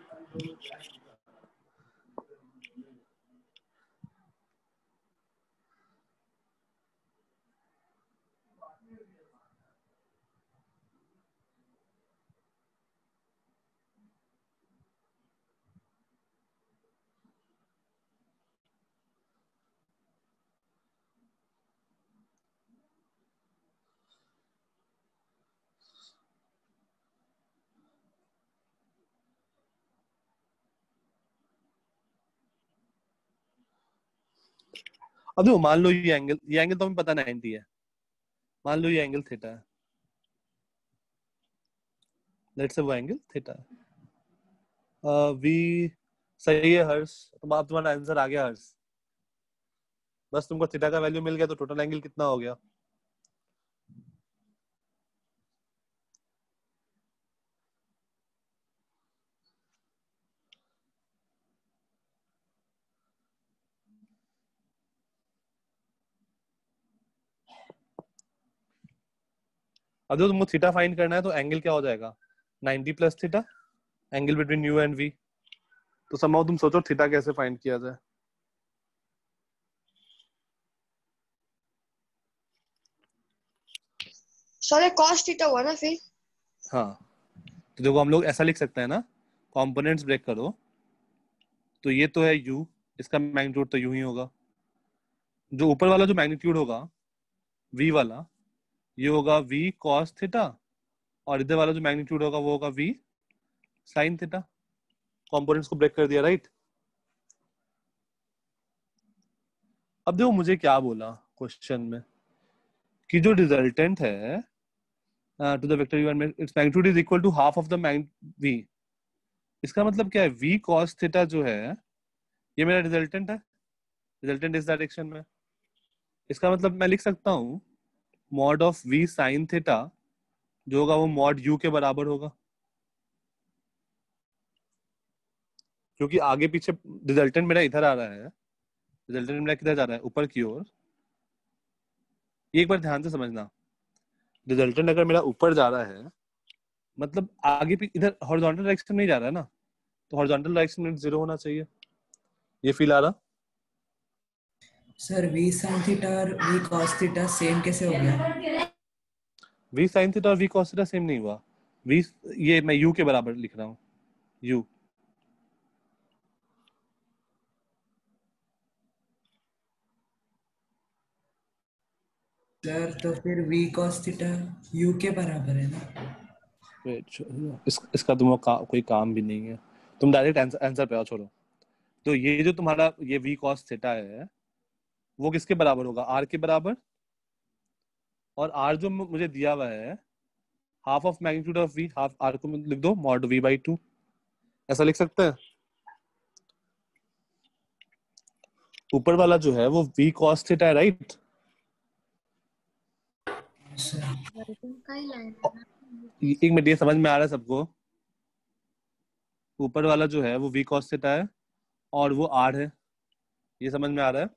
अब देखो मान लो ये एंगल तो हमें पता 90 है, मान लो ये एंगल थीटा है, लेट्स से वो एंगल थीटा है। वी सही है हर्ष, अब तुम्हारा आंसर आ गया हर्ष। बस तुमको थीटा का वैल्यू मिल गया तो टोटल एंगल कितना हो गया? अब जो तुमको थीटा फाइंड करना है तो एंगल क्या हो जाएगा? 90 plus theta, angle between U and V. तो समहाउ तुम सोचो थीटा कैसे फाइंड किया जाए। सर कॉस थीटा हुआ ना फिर? हाँ तो देखो हम लोग ऐसा लिख सकते हैं ना, कंपोनेंट्स ब्रेक करो, तो ये तो है u, इसका मैग्नीट्यूड तो u ही होगा, जो ऊपर वाला जो मैग्नीट्यूड होगा v वाला, ये होगा v cos थीटा, और इधर वाला जो मैग्नीट्यूड होगा वो होगा v sin थीटा। कंपोनेंट्स को ब्रेक कर दिया, राइट? अब देखो मुझे क्या बोला क्वेश्चन में कि जो रिजल्टेंट है to the vector u and its magnitude is equal to half of the v। इसका मतलब क्या है? v cos थीटा जो है ये मेरा रिजल्टेंट है, रिजल्टेंट इस डायरेक्शन में। इसका मतलब मैं लिख सकता हूँ mod of v sin theta जो होगा वो मॉड u के बराबर होगा, क्योंकि आगे पीछे रिजल्टेंट मेरा इधर आ रहा है, रिजल्टेंट मेरा किधर जा रहा है? ऊपर की ओर। एक बार ध्यान से समझना, रिजल्टेंट अगर मेरा ऊपर जा रहा है मतलब आगे भी इधर हॉरिजॉन्टल डायरेक्शन में जा रहा है ना, तो हॉरिजॉन्टल डायरेक्शन में 0 होना चाहिए। ये फील आ रहा? सर v sin थीटा और v cos थीटा सेम कैसे हो गया? v sin थीटा और v cos थीटा सेम नहीं हुआ। v ये मैं u के बराबर लिख रहा हूँ, u। सर तो फिर v cos थीटा u के बराबर है ना? इसका तुम्हें कोई काम भी नहीं है, तुम डायरेक्ट आंसर पे आओ, छोड़ो। तो ये जो तुम्हारा ये v cos थीटा है वो किसके बराबर होगा? r के बराबर। और r जो मुझे दिया हुआ है half of magnitude of v, half r को लिख दो मॉड v/2, ऐसा लिख सकते हैं। ऊपर वाला जो है वो v cos थीटा है, राइट? एक मिनट, ये समझ में आ रहा है सबको? ऊपर वाला जो है वो v cos थीटा है और वो r है, ये समझ में आ रहा है?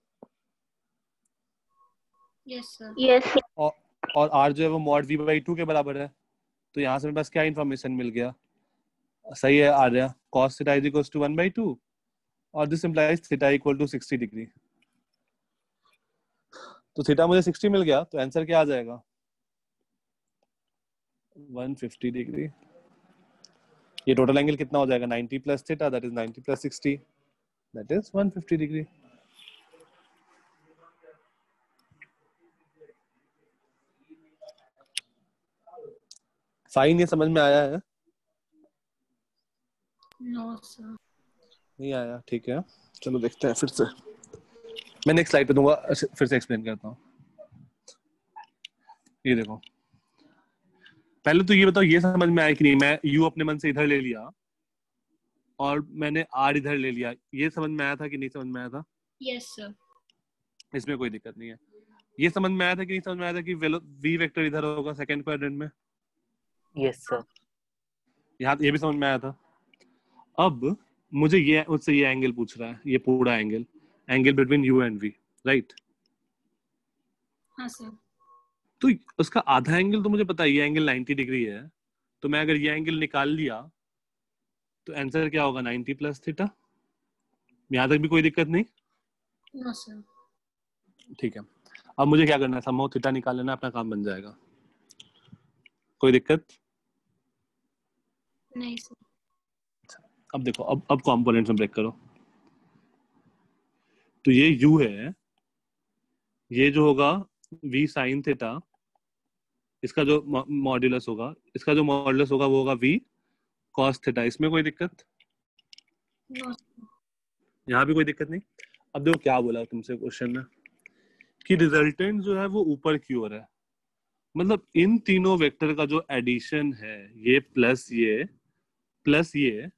Yes sir. यस और r जो है वो मॉड v/2 के बराबर है। तो यहाँ से मेरे पास क्या इन्फॉर्मेशन मिल गया? सही है, आ गया cos theta is equals to 1/2 और this implies theta equal to 60 degree. तो थीटा मुझे 60 मिल गया, तो आंसर क्या आ जाएगा? 150 डिग्री। ये टोटल एंगल कितना हो जाएगा? 90 plus theta, that is 90 plus 60, that is 150 degree. Fine, ये समझ में आया है? No sir. नहीं आया, ठीक है, चलो देखते हैं फिर से। मैं नेक्स्ट स्लाइड पे दूंगा, फिर से एक्सप्लेन करता हूँ। ये देखो, पहले तो ये बताओ ये समझ में आया कि नहीं? मैं u अपने मन से इधर ले लिया और मैंने r इधर ले लिया, ये समझ में आया था कि नहीं समझ में आया था? Yes sir. इसमें कोई दिक्कत नहीं है। ये समझ में आया था कि नहीं समझ में आया था कि v वेक्टर इधर होगा सेकंड क्वाड्रेंट में? Yes sir. यहाँ ये भी समझ में आया था। अब मुझे ये मुझसे ये एंगल पूछ रहा है, ये पूरा angle between u and v, right? हाँ सर। तो उसका आधा एंगल तो मुझे पता है, ये एंगल 90 डिग्री है। तो मैं अगर ये एंगल निकाल लिया तो आंसर क्या होगा? 90 प्लस थीटा। यहाँ तक भी कोई दिक्कत नहीं? No sir. ठीक है, अब मुझे क्या करना है? समहाउ थीटा निकाल लेना, अपना काम बन जाएगा। कोई दिक्कत नहीं सर। अब देखो, अब कंपोनेंट्स में ब्रेक करो। तो ये u है, ये जो होगा v sin थीटा, इसका जो मॉड्यूलस होगा वो होगा v cos थीटा। इसमें कोई दिक्कत? नो। यहाँ भी कोई दिक्कत नहीं। अब देखो क्या बोला तुमसे क्वेश्चन में कि रिजल्टेंट जो है वो ऊपर की ओर है, मतलब इन तीनों वेक्टर का जो एडिशन है, ये प्लस ये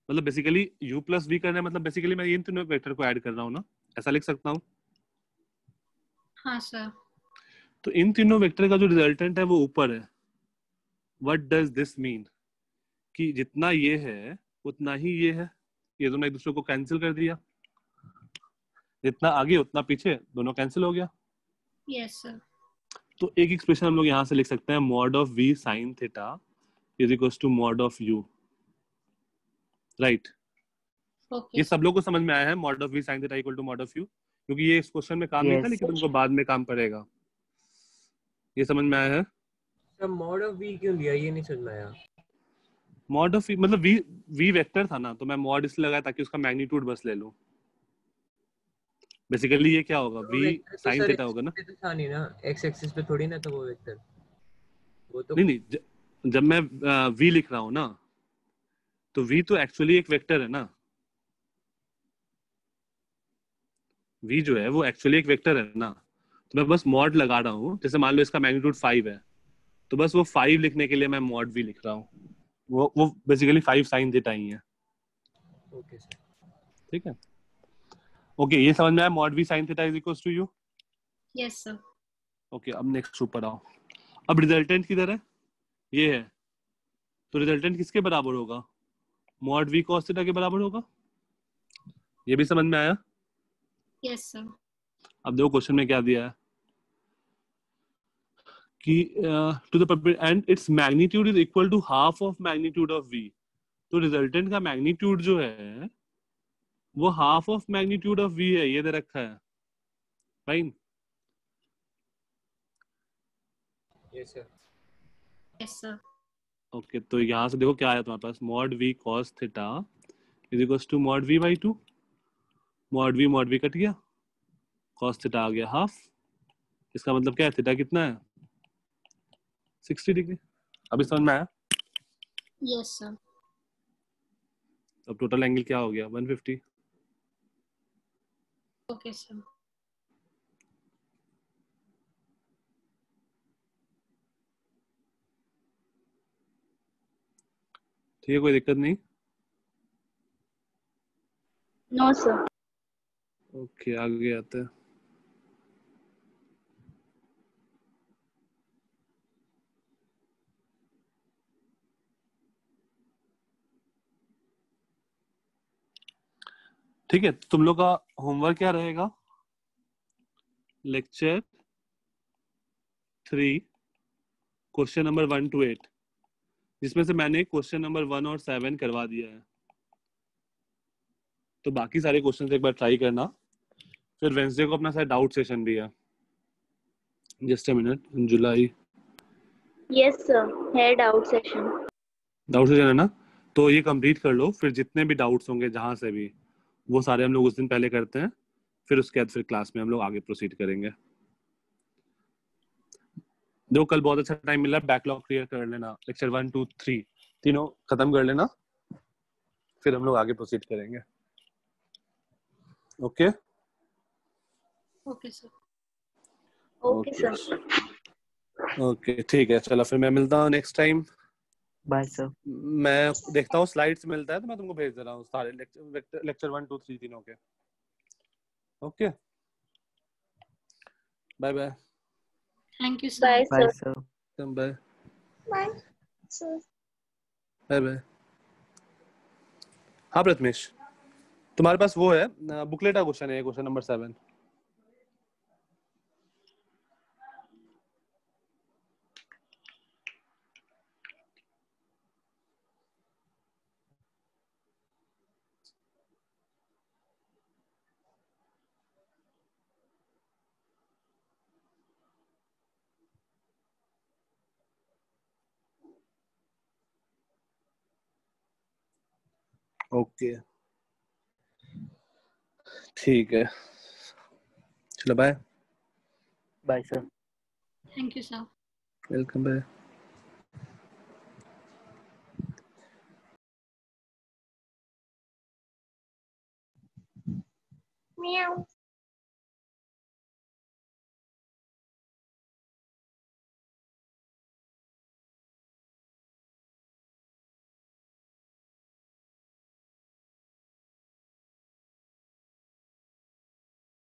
मतलब बेसिकली u प्लस v करना है, मतलब बेसिकली मैं इन तीनों वेक्टर को ऐड कर रहा हूँ ना, ऐसा लिख सकता हूँ? हाँ सर। तो इन तीनों वेक्टर का जो रिजल्टेंट है वो ऊपर है। What does this mean? कि जितना ये है उतना ही ये है, ये दोनों एक दूसरे को कैंसिल कर दिया, जितना आगे उतना पीछे, दोनों कैंसिल हो गया। Yes sir. तो एक एक्सप्रेशन हम लोग यहाँ से लिख सकते हैं, mod of v sin theta is equals to mod of u, right? Okay. ये सब लोग को समझ में आया है, mod of v sin theta equal to mod of u? क्योंकि ये इस क्वेश्चन में काम नहीं था, लेकिन तुमको बाद में काम पड़ेगा। ये समझ में आया है? तो मॉड ऑफ v क्यों लिया, ये नहीं समझ में आया। मॉड ऑफ v मतलब v वेक्टर था ना, तो मैं मॉड इसलिए लगाया ताकि उसका मैग्नीट्यूड बस ले लूं। बेसिकली ये क्या होगा? v sin थीटा होगा ना? तो था नहीं ना, x एक्सिस पे थोड़ी ना था वो वेक्टर, वो तो नहीं, जब मैं v लिख रहा हूँ ना, तो v तो एक्चुअली एक वेक्टर है ना। v जो है वो एक्चुअली एक वेक्टर है ना, तो मैं बस मॉड लगा रहा हूँ। जैसे मान लो इसका मैग्नीट्यूड 5 है, तो बस वो 5 लिखने के लिए मैं मॉड v लिख रहा हूँ। वो बेसिकली 5 sin थीटा ही है। ओके सर, ठीक है, ओके, ये समझ में आया? Mod v sin theta is equals to u। Yes sir. Okay, अब नेक्स्ट ऊपर आओ। अब रिजल्टेंट किधर है? ये है। तो रिजल्टेंट किसके बराबर होगा? मॉड v cos थीटा के बराबर होगा। ये भी समझ में आया? Yes sir. अब देखो क्वेश्चन में क्या दिया है कि to the end its magnitude is equal to half of magnitude of v। तो रिजल्टेंट का मैग्नीट्यूड जो है वो half of magnitude of v है, ये दे रखा है। Fine. Yes sir. Yes sir. Okay, तो यहाँ से देखो क्या आया तुम्हारे पास, mod V cos theta is equals to mod V by 2। Mod we cut गया, कॉस थीटा आ गया हाफ। इसका मतलब क्या है, थीटा कितना है 60 डिग्री। अभी समझ में आया? Yes sir. अब टोटल एंगल क्या हो गया 150। Okay sir. ठीक है, कोई दिक्कत नहीं। No sir. ओके, आगे आते हैं। ठीक है, तुम लोग का होमवर्क क्या रहेगा, लेक्चर 3 क्वेश्चन नंबर 1 to 8, जिसमें से मैंने क्वेश्चन नंबर 1 और 7 करवा दिया है। तो बाकी सारे क्वेश्चन एक बार ट्राई करना। फिर वेंसडे को अपना सारा डाउट सेशन भी है। Just a minute, July yes sir, है डाउट सेशन। डाउट सेशन है ना, तो ये कंप्लीट कर लो। फिर जितने भी डाउट्स होंगे जहां से भी, वो सारे हम लोग उस दिन पहले करते हैं। फिर उसके बाद फिर क्लास में हम लोग आगे प्रोसीड करेंगे। देखो कल बहुत अच्छा टाइम मिला, बैकलॉग क्लियर कर लेना, लेक्चर 1 2 3 तीनों खत्म कर लेना, फिर हम लोग आगे प्रोसीड करेंगे। Okay okay sir. Okay sir. Okay ठीक है, चलो फिर मैं मिलता हूँ नेक्स्ट टाइम। Bye sir. मैं देखता हूँ स्लाइड्स मिलता है तो मैं तुमको भेज दे रहा हूँ सारे लेक्चर 1 2 3 तीनों के। Okay, bye bye. Thank you sir. Bye bye sir. Sir. Bye bye sir. Bye bye. हाँ प्रथमेश, तुम्हारे पास वो है बुकलेट का क्वेश्चन है, क्वेश्चन नंबर 7। ओके ठीक है, चलो bye. Bye sir. Thank you sir. Welcome, bye. Meow.